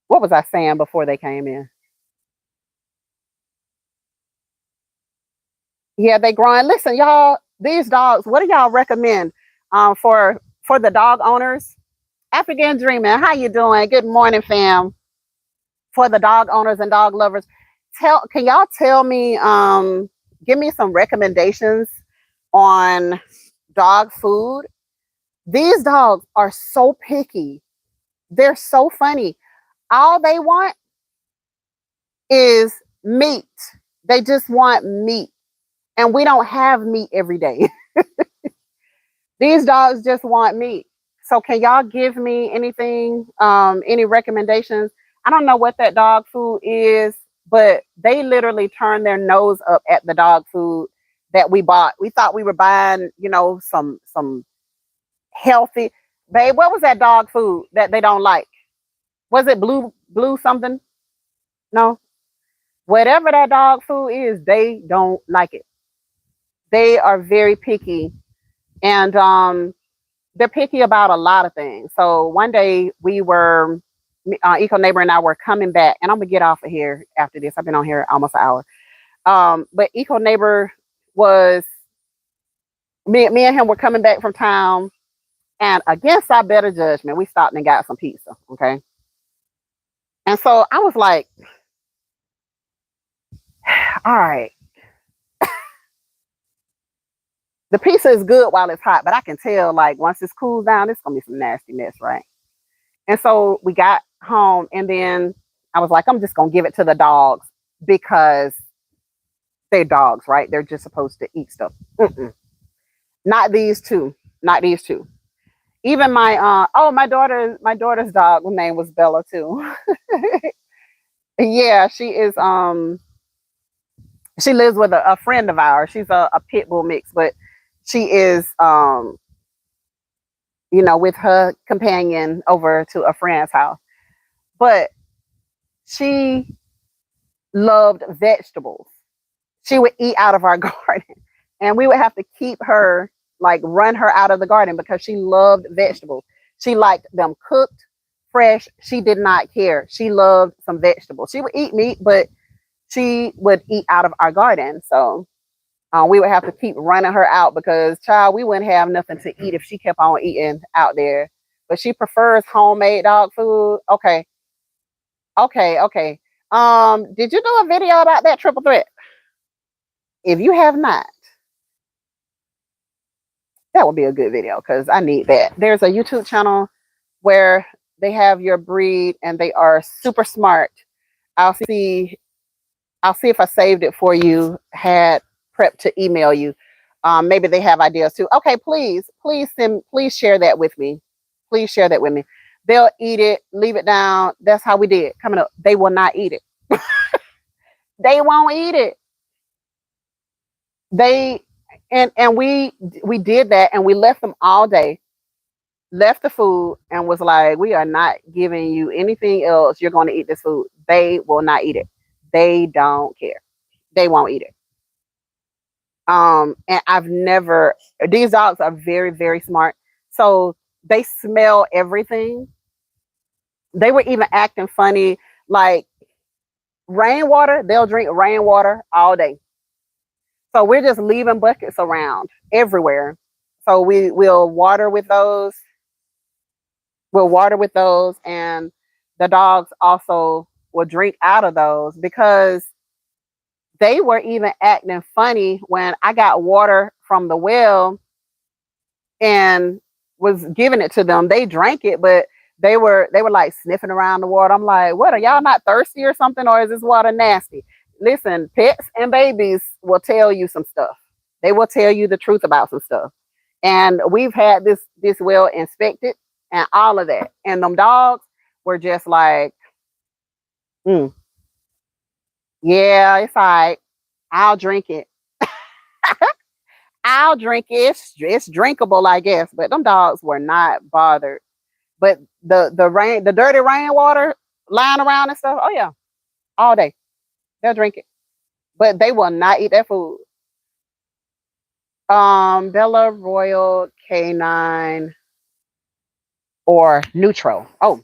what was I saying before they came in? Yeah, they growing. Listen, y'all, these dogs, what do y'all recommend for the dog owners? African Dreaming, how you doing? Good morning, fam. For the dog owners and dog lovers, can y'all tell me, give me some recommendations on dog food? These dogs are so picky. They're so funny. All they want is meat. They just want meat. And we don't have meat every day. These dogs just want meat. So can y'all give me anything, any recommendations? I don't know what that dog food is, but they literally turn their nose up at the dog food that we bought. We thought we were buying, some healthy. Babe, what was that dog food that they don't like? Was it blue something? No. Whatever that dog food is, they don't like it. They are very picky, and they're picky about a lot of things. So one day Eco Neighbor and I were coming back, and I'm gonna get off of here after this. I've been on here almost an hour. But Eco Neighbor was me and him were coming back from town, and against our better judgment, we stopped and got some pizza. Okay, and so I was like, all right, the pizza is good while it's hot, but I can tell like once it's cooled down, it's gonna be some nasty mess, right? And so we got home, and then I was like, I'm just gonna give it to the dogs because they're dogs, right? They're just supposed to eat stuff. Mm-mm. Not these two. Not these two. Even my daughter's dog name was Bella too. Yeah, she is she lives with a friend of ours. She's a pit bull mix, but she is with her companion over to a friend's house. But she loved vegetables. She would eat out of our garden, and we would have to keep her, like run her out of the garden because she loved vegetables. She liked them cooked, fresh. She did not care. She loved some vegetables. She would eat meat, but she would eat out of our garden. So we would have to keep running her out because, child, we wouldn't have nothing to eat if she kept on eating out there. But she prefers homemade dog food. Okay. Okay. Okay. Did you do a video about that triple threat? If you have not, That would be a good video because I need that. There's a YouTube channel where they have your breed and they are super smart. I'll see I'll see if I saved it for you, had prepped to email you. Maybe they have ideas too. Okay, please share that with me. Please share that with me. They'll eat it, leave it down. That's how we did. Coming up, they will not eat it. They won't eat it. They and we did that and we left them all day, left the food and was like, we are not giving you anything else. You're going to eat this food. They will not eat it. They don't care. They won't eat it. And I've never, these dogs are very, very smart. So they smell everything. They were even acting funny, like rainwater, they'll drink rainwater all day. So we're just leaving buckets around everywhere. So we'll water with those. We'll water with those, and the dogs also will drink out of those because they were even acting funny when I got water from the well and was giving it to them. They drank it, but they were like sniffing around the water. I'm like, what, are y'all not thirsty or something, or is this water nasty? Listen, pets and babies will tell you some stuff. They will tell you the truth about some stuff. And we've had this well inspected and all of that. And them dogs were just like, mm, yeah, it's all right. I'll drink it. I'll drink it. It's drinkable, I guess. But them dogs were not bothered. But the dirty rainwater lying around and stuff, oh yeah, all day. They'll drink it. But they will not eat that food. Bella Royal Canine or Neutral. Oh,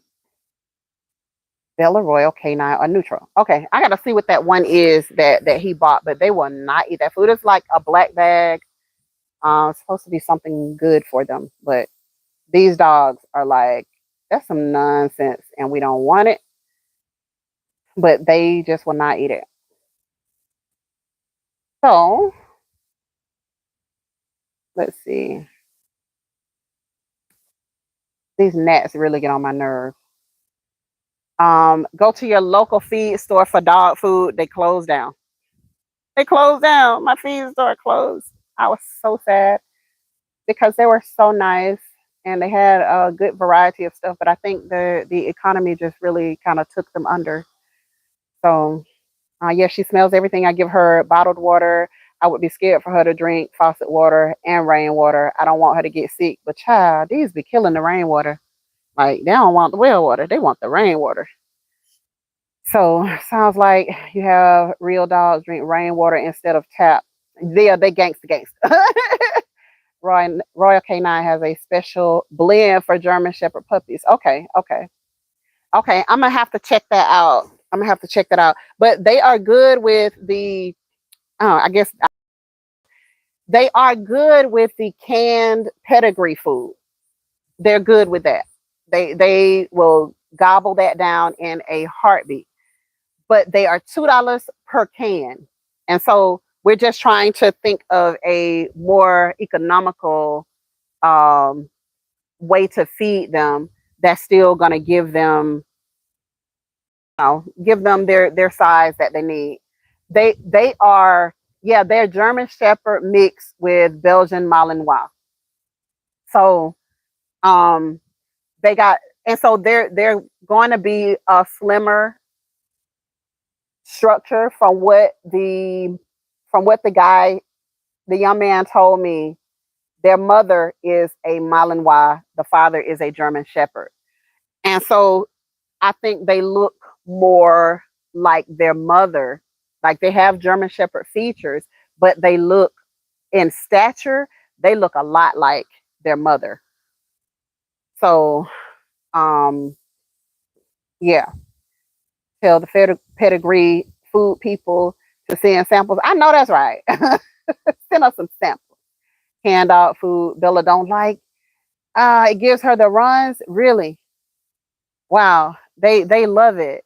Bella Royal Canine or Neutral. Okay, I gotta see what that one is that he bought, but they will not eat that food. It's like a black bag. It's supposed to be something good for them, but these dogs are like, that's some nonsense, and we don't want it. But they just will not eat it. So let's see. These gnats really get on my nerves. Go to your local feed store for dog food. They closed down. They closed down. My feed store closed. I was so sad because they were so nice and they had a good variety of stuff. But I think the economy just really kind of took them under. So yeah, she smells everything. I give her bottled water. I would be scared for her to drink faucet water and rainwater. I don't want her to get sick. But child, these be killing the rainwater. Like, they don't want the well water. They want the rainwater. So sounds like you have real dogs drink rainwater instead of tap. Yeah, they gangsta. Royal Canine has a special blend for German Shepherd puppies. Okay. I'm gonna have to check that out. But they are good with the. I guess they are good with the canned pedigree food. They're good with that. They will gobble that down in a heartbeat. But they are $2 per can. And so we're just trying to think of a more economical way to feed them that's still going to give them, give them their size that they need. They are, yeah, they're German Shepherd mixed with Belgian Malinois. So they got, and so they're going to be a slimmer structure from what the young man told me. Their mother is a Malinois, the father is a German Shepherd, and so I think they look more like their mother. Like, they have German Shepherd features, but they look, in stature, they look a lot like their mother. So yeah, tell the pedigree food people to send samples. I know that's right. Send us some samples. Hand out food Bella don't like. It gives her the runs. Really? Wow. They love it.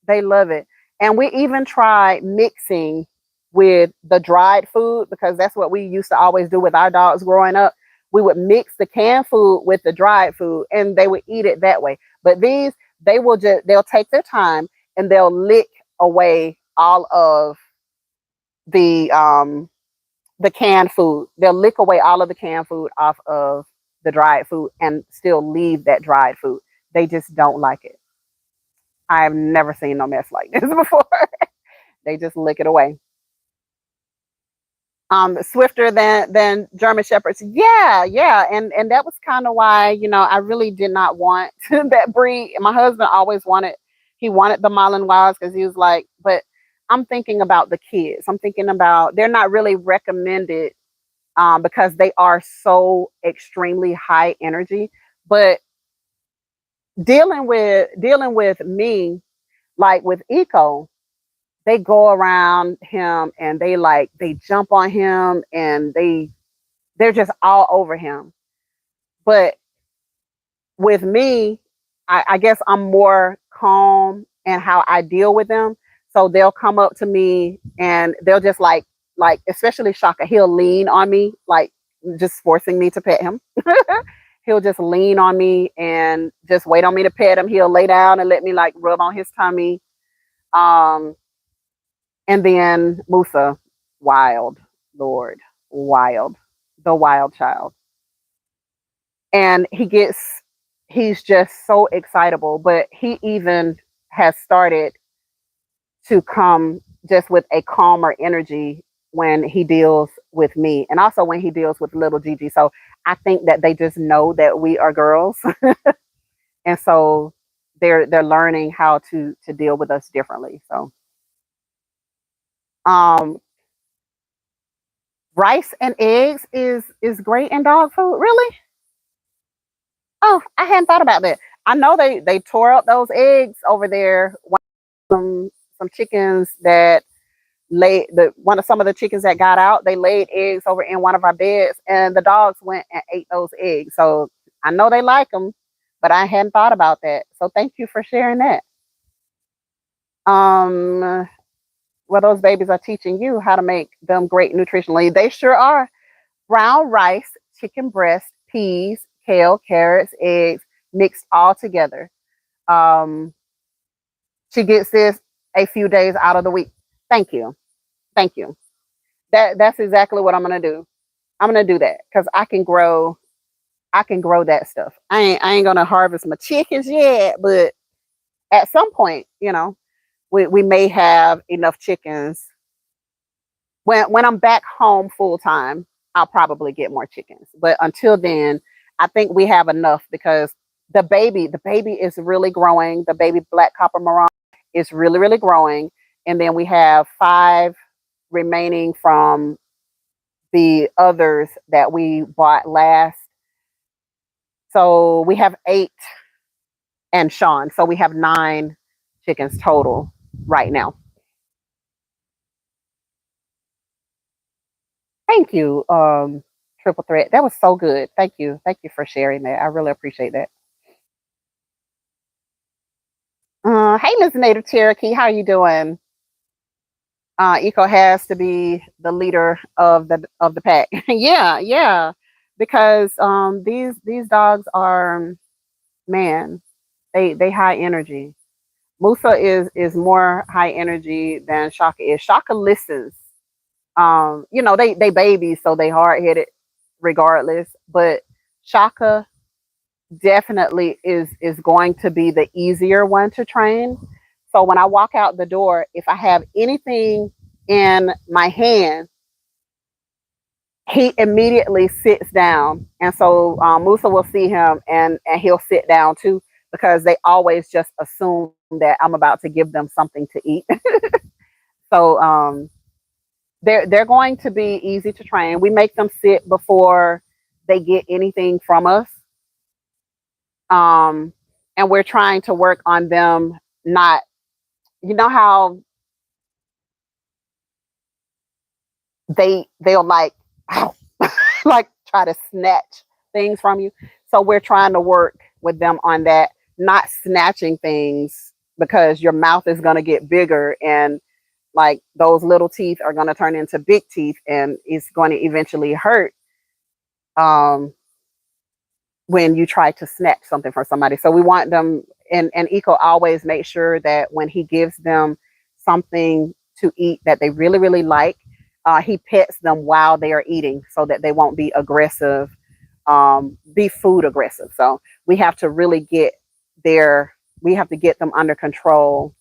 They love it. And we even tried mixing with the dried food because that's what we used to always do with our dogs growing up. we would mix the canned food with the dried food and they would eat it that way. But these, they'll take their time and they'll lick away all of the the canned food. They'll lick away all of the canned food off of the dried food and still leave that dried food. They just don't like it. I've never seen no mess like this before. They just lick it away. Swifter than German Shepherds. Yeah, yeah. And that was kind of why, I really did not want that breed. My husband always wanted the Malinois because he was like, but I'm thinking about the kids. I'm thinking about, they're not really recommended because they are so extremely high energy. But dealing with me, like with Eco, they go around him and they jump on him and they're just all over him. But with me, I guess I'm more calm and how I deal with them. So they'll come up to me and they'll just like especially Shaka, he'll lean on me, like just forcing me to pet him. He'll just lean on me and just wait on me to pet him. He'll lay down and let me like rub on his tummy. Um, and then Musa, wild, Lord, wild, the wild child. And he's just so excitable, but he even has started to come just with a calmer energy when he deals with me and also when he deals with little Gigi. So I think that they just know that we are girls. And so they're learning how to deal with us differently. So um rice and eggs is great in dog food. Really? Oh, I hadn't thought about that. I know they tore up those eggs over there. Some chickens that laid the one of some of the chickens that got out, they laid eggs over in one of our beds, and the dogs went and ate those eggs. So I know they like them, but I hadn't thought about that. So thank you for sharing that. Um, well, those babies are teaching you how to make them great nutritionally. They sure are. Brown rice, chicken breast, peas, kale, carrots, eggs, mixed all together. Um, she gets this a few days out of the week. Thank you. Thank you. That's exactly what I'm gonna do. I'm gonna do that because I can grow that stuff. I ain't gonna harvest my chickens yet, but at some point, we may have enough chickens. When I'm back home full time, I'll probably get more chickens. But until then, I think we have enough because the baby is really growing. The baby black copper marron is really, really growing. And then we have 5 remaining from the others that we bought last. So we have 8 and Sean. So we have 9 chickens total right now. Thank you, Triple Threat. That was so good. Thank you. Thank you for sharing that. I really appreciate that. Hey, Miss Native Cherokee, how are you doing? Eco has to be the leader of the pack. Yeah, yeah. Because these dogs are, man, they high energy. Musa is more high energy than Shaka is. Shaka listens. They babies, so they hard headed regardless. But Shaka definitely is going to be the easier one to train. So when I walk out the door, if I have anything in my hand, he immediately sits down. And so Musa will see him and he'll sit down too because they always just assume that I'm about to give them something to eat. So they're going to be easy to train. We make them sit before they get anything from us. Um, and we're trying to work on them not, you know how they'll like like try to snatch things from you. So we're trying to work with them on that, not snatching things because your mouth is going to get bigger and like those little teeth are going to turn into big teeth and it's going to eventually hurt. when you try to snatch something from somebody. So we want them, and Eco always makes sure that when he gives them something to eat that they really, really like, he pets them while they are eating so that they won't be aggressive, be food aggressive. So we have to really we have to get them under control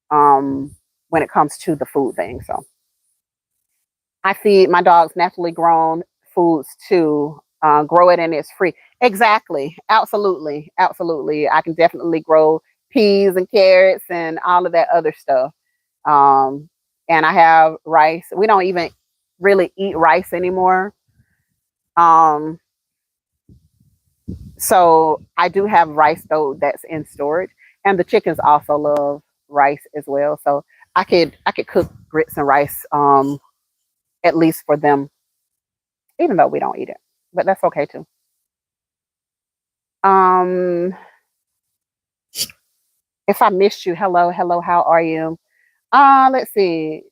when it comes to the food thing. So I feed my dogs naturally grown foods too. Grow it and it's free. Exactly. Absolutely. Absolutely. I can definitely grow peas and carrots and all of that other stuff. Um, and I have rice. We don't even really eat rice anymore. Um, so I do have rice though that's in storage. And the chickens also love rice as well. So I could cook grits and rice at least for them, even though we don't eat it. But that's okay too. Um, if I missed you, hello, hello, how are you? Let's see.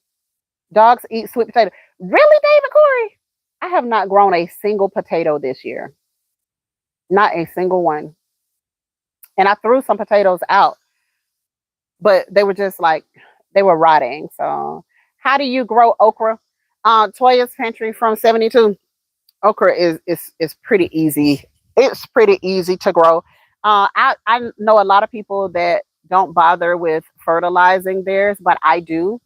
Dogs eat sweet potato. Really, David Corey? I have not grown a single potato this year. Not a single one. And I threw some potatoes out, but they were just like they were rotting. So how do you grow okra? Toya's Pantry from 72. Okra is pretty easy. It's pretty easy to grow. I know a lot of people that don't bother with fertilizing theirs, but I do.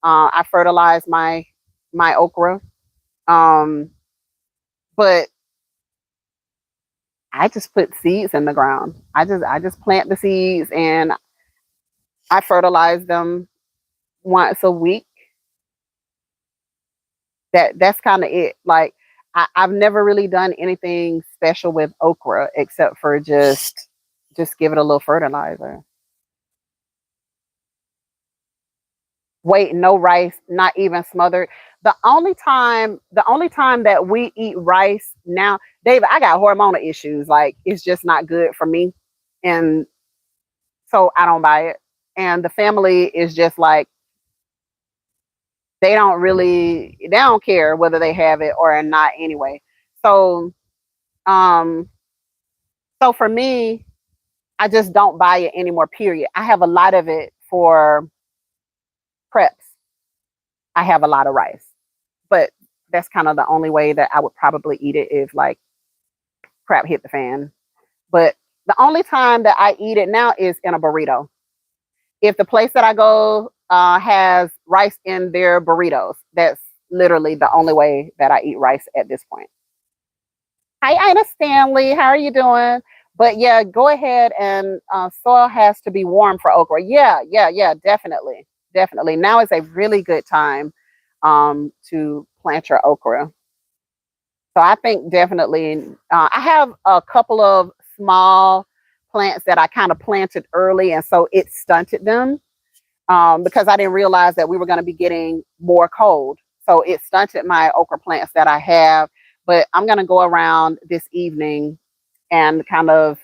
I fertilize my okra, um, but I just put seeds in the ground. I just plant the seeds and I fertilize them once a week. That's kind of it. Like I've never really done anything special with okra except for just give it a little fertilizer. Wait, no rice, not even smothered. The only time that we eat rice now, David, I got hormonal issues. Like it's just not good for me. And so I don't buy it. And the family is just like they don't care whether they have it or not anyway. So um so for me, I just don't buy it anymore, period. I have a lot of it for preps. I have a lot of rice. But that's kind of the only way that I would probably eat it if like crap hit the fan. But the only time that I eat it now is in a burrito. If the place that I go has rice in their burritos, that's literally the only way that I eat rice at this point. Hi, Ina Stanley. How are you doing? But yeah, go ahead and soil has to be warm for okra. Yeah, yeah, yeah, definitely. Definitely. Now is a really good time to plant your okra. So I think definitely, I have a couple of small plants that I kind of planted early, and so it stunted them because I didn't realize that we were going to be getting more cold. So it stunted my okra plants that I have. But I'm going to go around this evening and kind of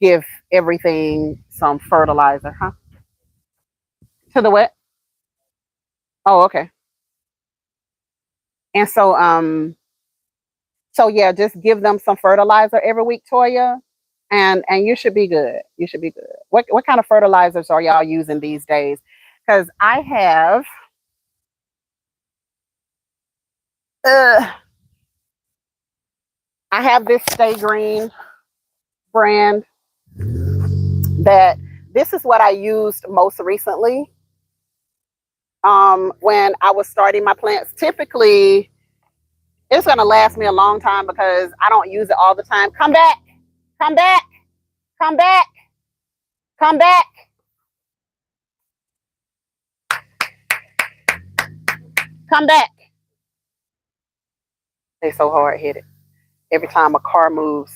give everything some fertilizer, huh? To the wet. Oh, okay. And so yeah, just give them some fertilizer every week, Toya, and you should be good. You should be good. What kind of fertilizers are y'all using these days? Because uh, I have this Stay Green brand that this is what I used most recently. When I was starting my plants, typically it's gonna last me a long time because I don't use it all the time. Come back, come back, come back, come back, come back. They so hard headed. Every time a car moves.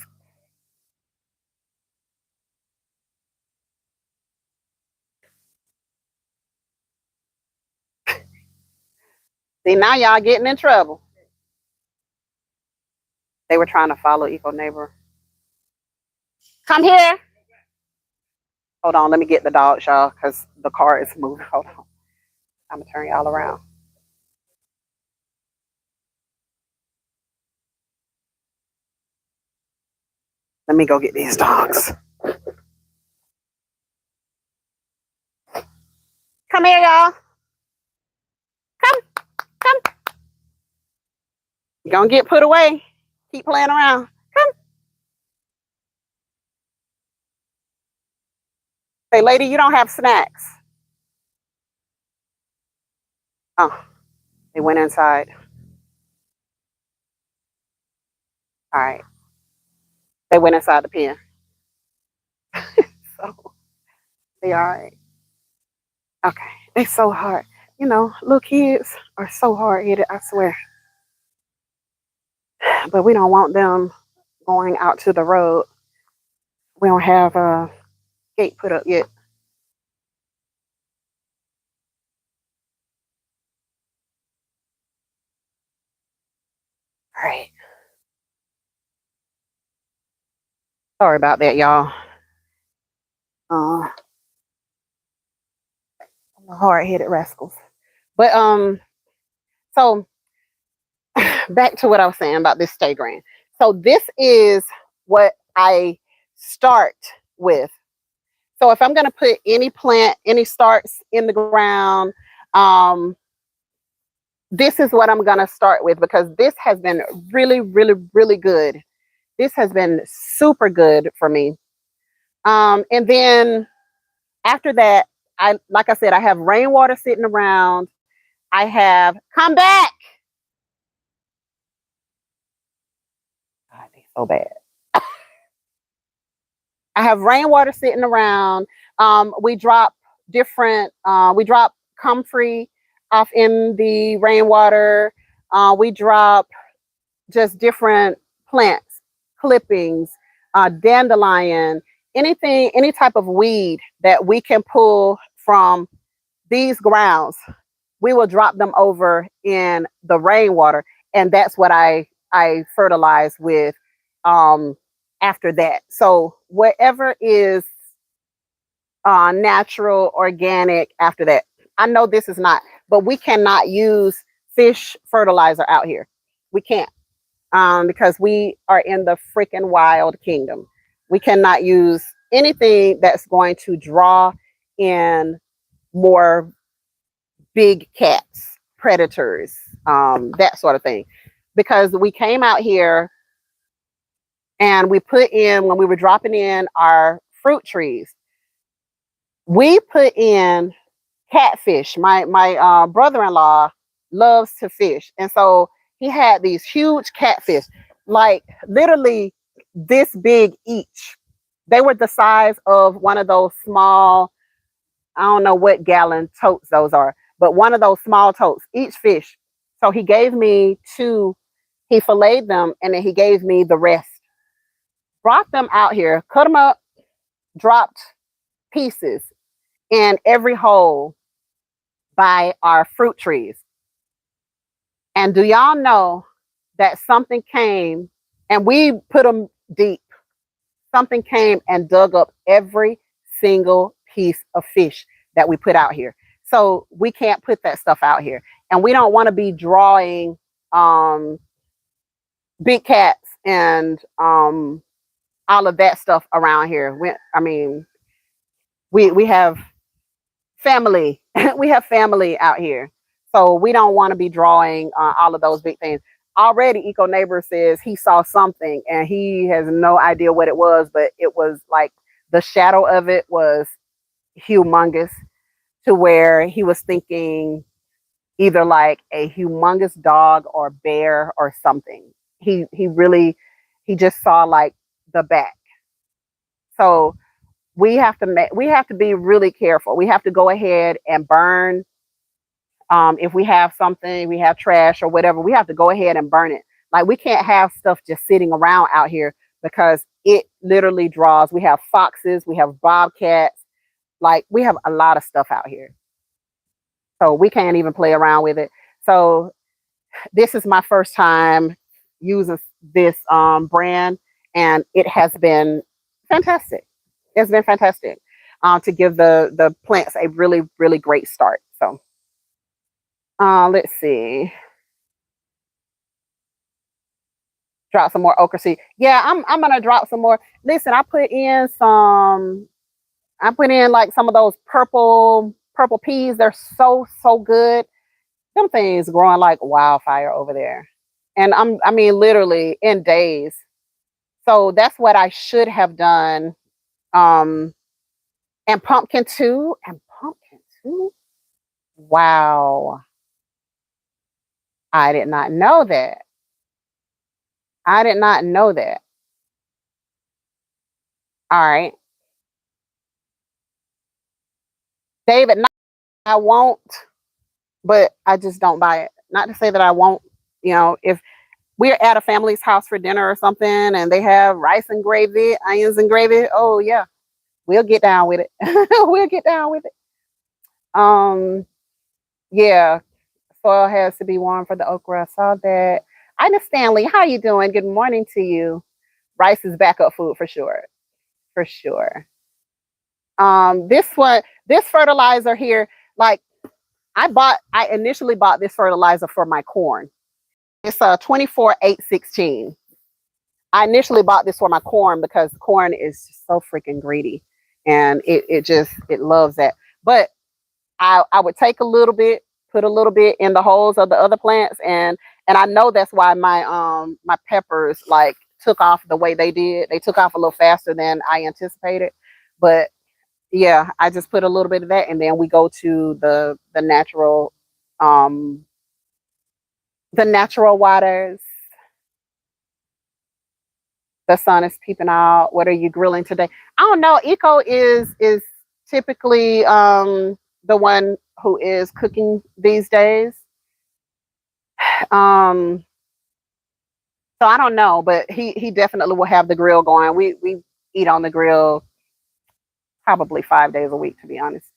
See, now y'all getting in trouble. They were trying to follow Eco Neighbor. Come here. Hold on, let me get the dog, y'all, because the car is moving. Hold on. I'm gonna turn y'all around. Let me go get these dogs. Come here, y'all. Come, come. You're gonna get put away. Keep playing around. Come. Say, lady, you don't have snacks. Oh, they went inside. All right. They went inside the pen. So they all right. Okay. They so hard. You know, little kids are so hard headed, I swear. But we don't want them going out to the road. We don't have a gate put up yet. All right. Sorry about that, y'all. Hard-headed rascals. But so back to what I was saying about this stay grain. So this is what I start with. So if I'm going to put any plant, any starts in the ground, this is what I'm going to start with, because this has been really, really, really good. This has been super good for me. And then after that, like I said, I have rainwater sitting around. I have, come back. God, they're so bad. I have rainwater sitting around. We drop comfrey off in the rainwater. We drop just different plants, clippings, dandelion, anything, any type of weed that we can pull from these grounds. We will drop them over in the rainwater, and that's what I fertilize with after that. So whatever is natural, organic after that. I know this is not, but we cannot use fish fertilizer out here. We can't, because we are in the freaking wild kingdom. We cannot use anything that's going to draw in more big cats, predators, that sort of thing. Because we came out here and we put in, when we were dropping in our fruit trees, we put in catfish. My brother-in-law loves to fish, and so he had these huge catfish, like literally this big each. They were the size of one of those small, I don't know what gallon totes those are, but one of those small totes, each fish. So he gave me two, he filleted them, and then he gave me the rest. Brought them out here, cut them up, dropped pieces in every hole by our fruit trees. And do y'all know that something came, and we put them deep. Something came and dug up every single piece of fish that we put out here. So we can't put that stuff out here. And we don't want to be drawing big cats and all of that stuff around here. We have family. We have family out here. So we don't want to be drawing all of those big things. Already, Eco Neighbor says he saw something and he has no idea what it was, but it was like the shadow of it was humongous, to where he was thinking either like a humongous dog or bear or something. He just saw like the back. So we have to be really careful. We have to go ahead and burn. If we have something, we have trash or whatever, we have to go ahead and burn it. Like, we can't have stuff just sitting around out here, because it literally draws. We have foxes, we have bobcats, like we have a lot of stuff out here. So we can't even play around with it. So this is my first time using this brand, and it has been fantastic. It's been fantastic to give the plants a really, really great start. So let's see. Drop some more okra seed. Yeah, I'm gonna drop some more. Listen, I put in like some of those purple peas. They're so good. Them things growing like wildfire over there. And I mean literally in days. So that's what I should have done. Um and pumpkin too. And pumpkin too. Wow. I did not know that. I did not know that. All right. David, no, I won't, but I just don't buy it. Not to say that I won't, if we're at a family's house for dinner or something and they have rice and gravy, onions and gravy, oh yeah, we'll get down with it. We'll get down with it. Um, yeah, soil has to be warm for the okra. I saw that. Ina Stanley, how you doing? Good morning to you. Rice is backup food for sure. For sure. This fertilizer here, like I initially bought this fertilizer for my corn. It's a 24-8-16. I initially bought this for my corn because corn is just so freaking greedy, and it loves that. But I would take a little bit, put a little bit in the holes of the other plants, and I know that's why my peppers like took off the way they did. They took off a little faster than I anticipated. But yeah, I just put a little bit of that, and then we go to um the natural waters. The sun is peeping out. What are you grilling today? I don't know. Eco is typically the one who is cooking these days. Um, so I don't know, but he definitely will have the grill going. We eat on the grill probably 5 days a week, to be honest,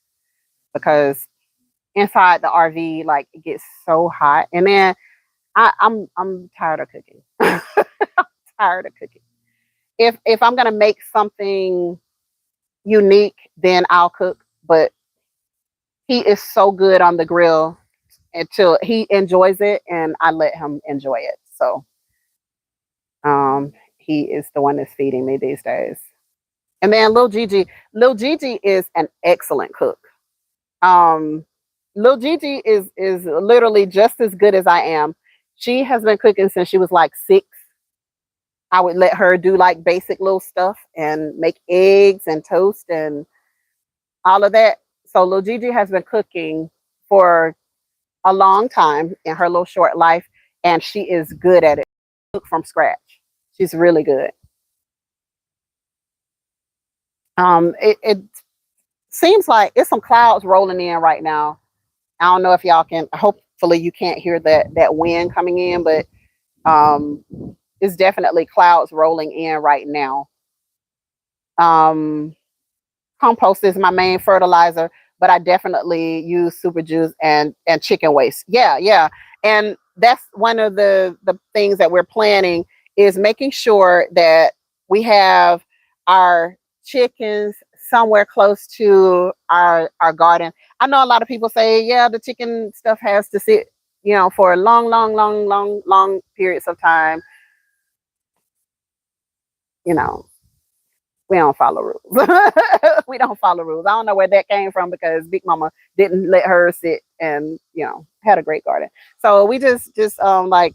because inside the RV, like it gets so hot, and then I'm tired of cooking. I'm tired of cooking. If I'm gonna make something unique, then I'll cook. But he is so good on the grill until he enjoys it, and I let him enjoy it. So he is the one that's feeding me these days. And then Lil Gigi is an excellent cook. Um, Lil Gigi is literally just as good as I am. She has been cooking since she was like 6. I would let her do like basic little stuff and make eggs and toast and all of that. So Lil Gigi has been cooking for a long time in her little short life, and she is good at it. Cook from scratch. She's really good. It seems like it's some clouds rolling in right now. I don't know if y'all can. Hopefully, you can't hear that wind coming in, but um, it's definitely clouds rolling in right now. Um, Compost is my main fertilizer, but I definitely use super juice and chicken waste. Yeah, yeah. And that's one of the things that we're planning is making sure that we have our chickens somewhere close to our garden. I know a lot of people say, yeah, the chicken stuff has to sit, for long periods of time. You know, we don't follow rules. We don't follow rules. I don't know where that came from because Big Mama didn't let her sit and had a great garden. So we just like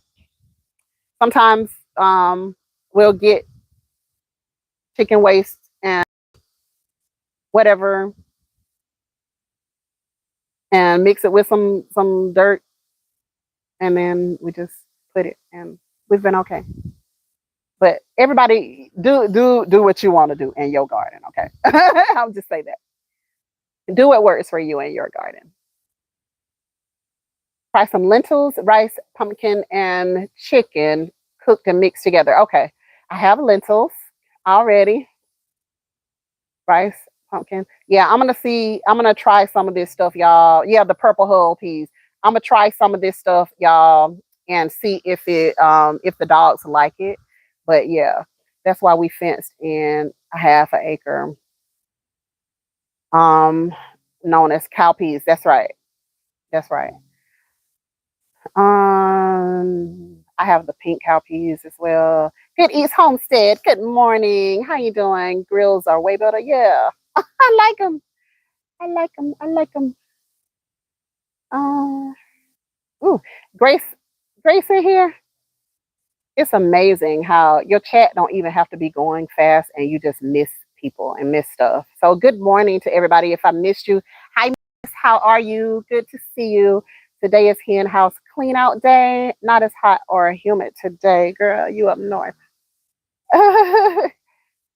sometimes we'll get chicken waste and whatever and mix it with some dirt, and then we just put it, and we've been okay. But everybody do what you want to do in your garden, okay? I'll just say that. Do what works for you in your garden. Fry some lentils, rice, pumpkin, and chicken cooked and mixed together. Okay, I have lentils already. Rice, pumpkin. Yeah, I'm gonna try some of this stuff, y'all. Yeah, the purple hull peas. I'm gonna try some of this stuff, y'all, and see if the dogs like it. But yeah, that's why we fenced in a half an acre. Um, Known as cow peas. That's right. That's right. I have the pink cowpeas as well. Good East Homestead. Good morning. How you doing? Grills are way better. Yeah, I like them. I like them. I like them. Uh, ooh, Grace, Grace in here. It's amazing how your chat don't even have to be going fast, and you just miss people and miss stuff. So good morning to everybody. If I missed you, hi Miss, how are you? Good to see you. Today is hen house clean out day. Not as hot or humid today, girl. You up north.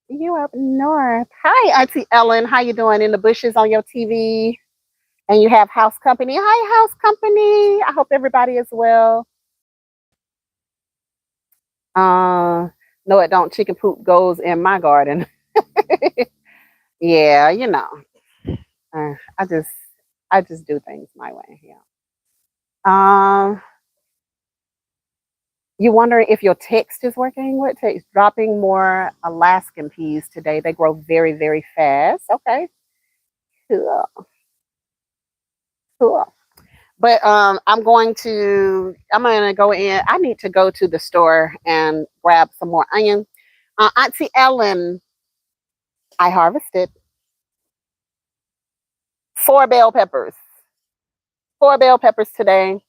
You up north. Hi, Auntie Ellen. How you doing in the bushes on your TV? And you have house company. Hi, house company. I hope everybody is well. Uh, no, it don't. Chicken poop goes in my garden. Yeah, you know, uh, I just, I just do things my way. Yeah. Um, you wondering if your text is working? What text? Dropping more Alaskan peas today. They grow very, very fast. Okay, cool, cool. But I'm gonna go in. I need to go to the store and grab some more onion. Auntie Ellen, I harvested 4 bell peppers. 4 bell peppers today,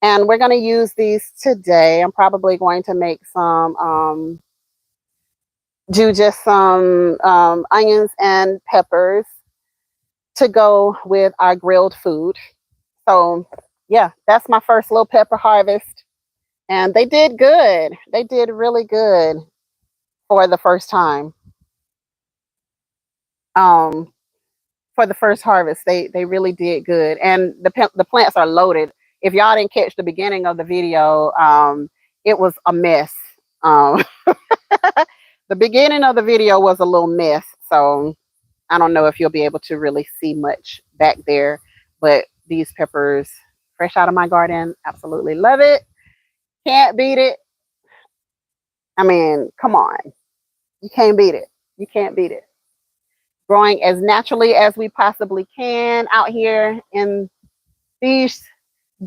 and we're gonna use these today. I'm probably going to make some do just some onions and peppers to go with our grilled food. So yeah, that's my first little pepper harvest, and they did good. They did really good for the first time. Um, for the first harvest, they really did good, and the plants are loaded. If y'all didn't catch the beginning of the video, it was a mess. Um, the beginning of the video was a little mess, so I don't know if you'll be able to really see much back there. But these peppers, fresh out of my garden, absolutely love it. Can't beat it. I mean, come on, you can't beat it. You can't beat it. Growing as naturally as we possibly can out here in these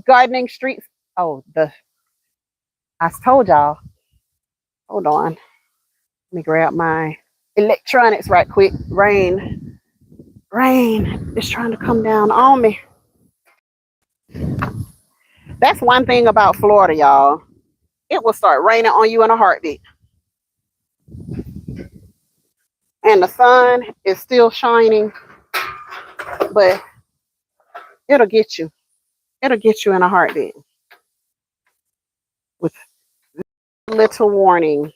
gardening streets. Oh, I told y'all. Hold on. Let me grab my electronics right quick. Rain is trying to come down on me. That's one thing about Florida, y'all. It will start raining on you in a heartbeat. And the sun is still shining, but it'll get you. It'll get you in a heartbeat with little warning.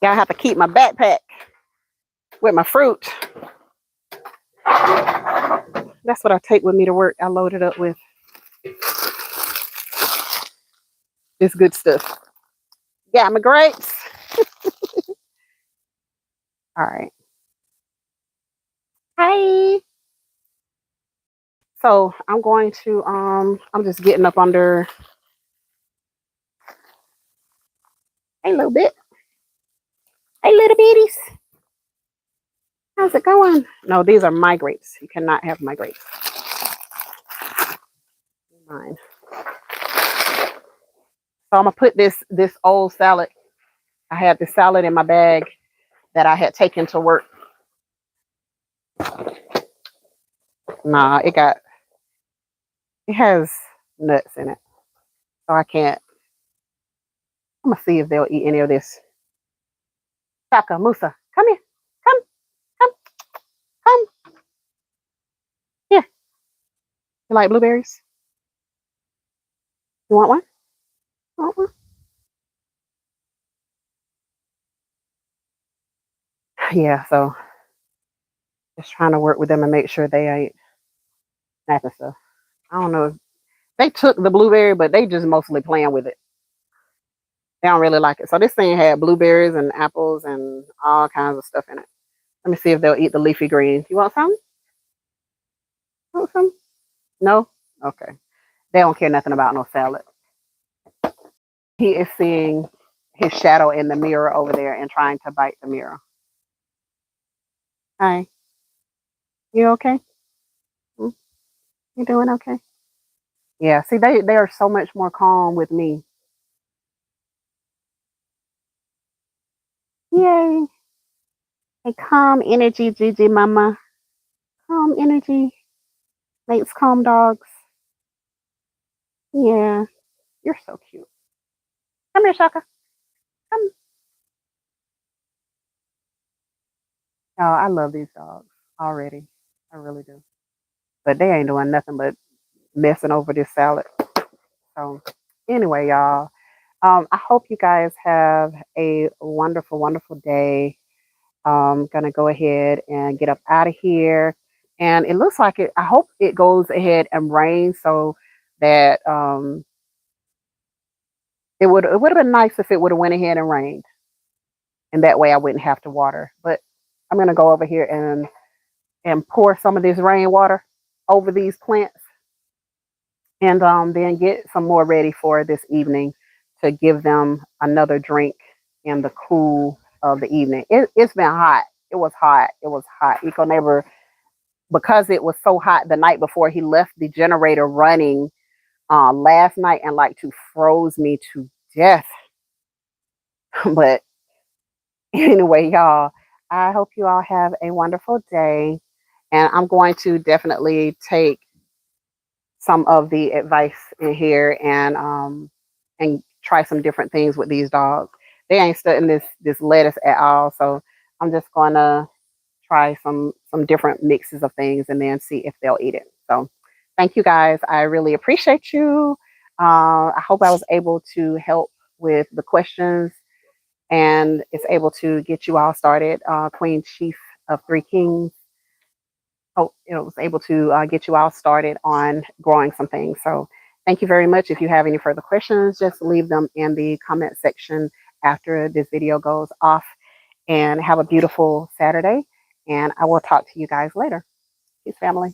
Y'all have to keep my backpack with my fruit. That's what I take with me to work. I load it up with this good stuff. Got my grapes. All right. Hi. So I'm going to I'm just getting up under a little bit. Hey little bitties. How's it going? No, these are my grapes. You cannot have my grapes. Mine. So I'm gonna put this old salad. I had this salad in my bag that I had taken to work. Nah, it has nuts in it. So I can't. I'm gonna see if they'll eat any of this. Taka, Musa, come here. Come, come, come. Here. You like blueberries? You want one? You want one? Yeah, so just trying to work with them and make sure they ain't snapping stuff. I don't know if they took the blueberry, but they just mostly playing with it. They don't really like it. So this thing had blueberries and apples and all kinds of stuff in it. Let me see if they'll eat the leafy greens. You want some? Want some? No? Okay. They don't care nothing about no salad. He is seeing his shadow in the mirror over there and trying to bite the mirror. Hi. You okay? Hmm? You doing okay? Yeah, see, they are so much more calm with me. Yay. A calm energy, Gigi Mama. Calm energy makes calm dogs. Yeah, you're so cute. Come here, Shaka. Come. Oh, I love these dogs already. I really do. But they ain't doing nothing but messing over this salad. So, anyway, y'all, I hope you guys have a wonderful, wonderful day. Gonna go ahead and get up out of here. And it looks like it, I hope it goes ahead and rain so that it would have been nice if it would have went ahead and rained. And that way I wouldn't have to water. But I'm gonna go over here and pour some of this rainwater over these plants and then get some more ready for this evening to give them another drink in the cool of the evening. It's been hot. It was hot. It was hot. Eco neighbor, because it was so hot the night before, he left the generator running last night and like to froze me to death. But anyway, y'all, I hope you all have a wonderful day. And I'm going to definitely take some of the advice in here and try some different things with these dogs. They ain't studying this lettuce at all, so I'm just gonna try some different mixes of things and then see if they'll eat it. So thank you guys. I really appreciate you. I hope I was able to help with the questions and it's able to get you all started. Queen Chief of Three Kings. Hope it was able to get you all started on growing some things. So thank you very much. If you have any further questions, just leave them in the comment section after this video goes off. And have a beautiful Saturday. And I will talk to you guys later. Peace, family.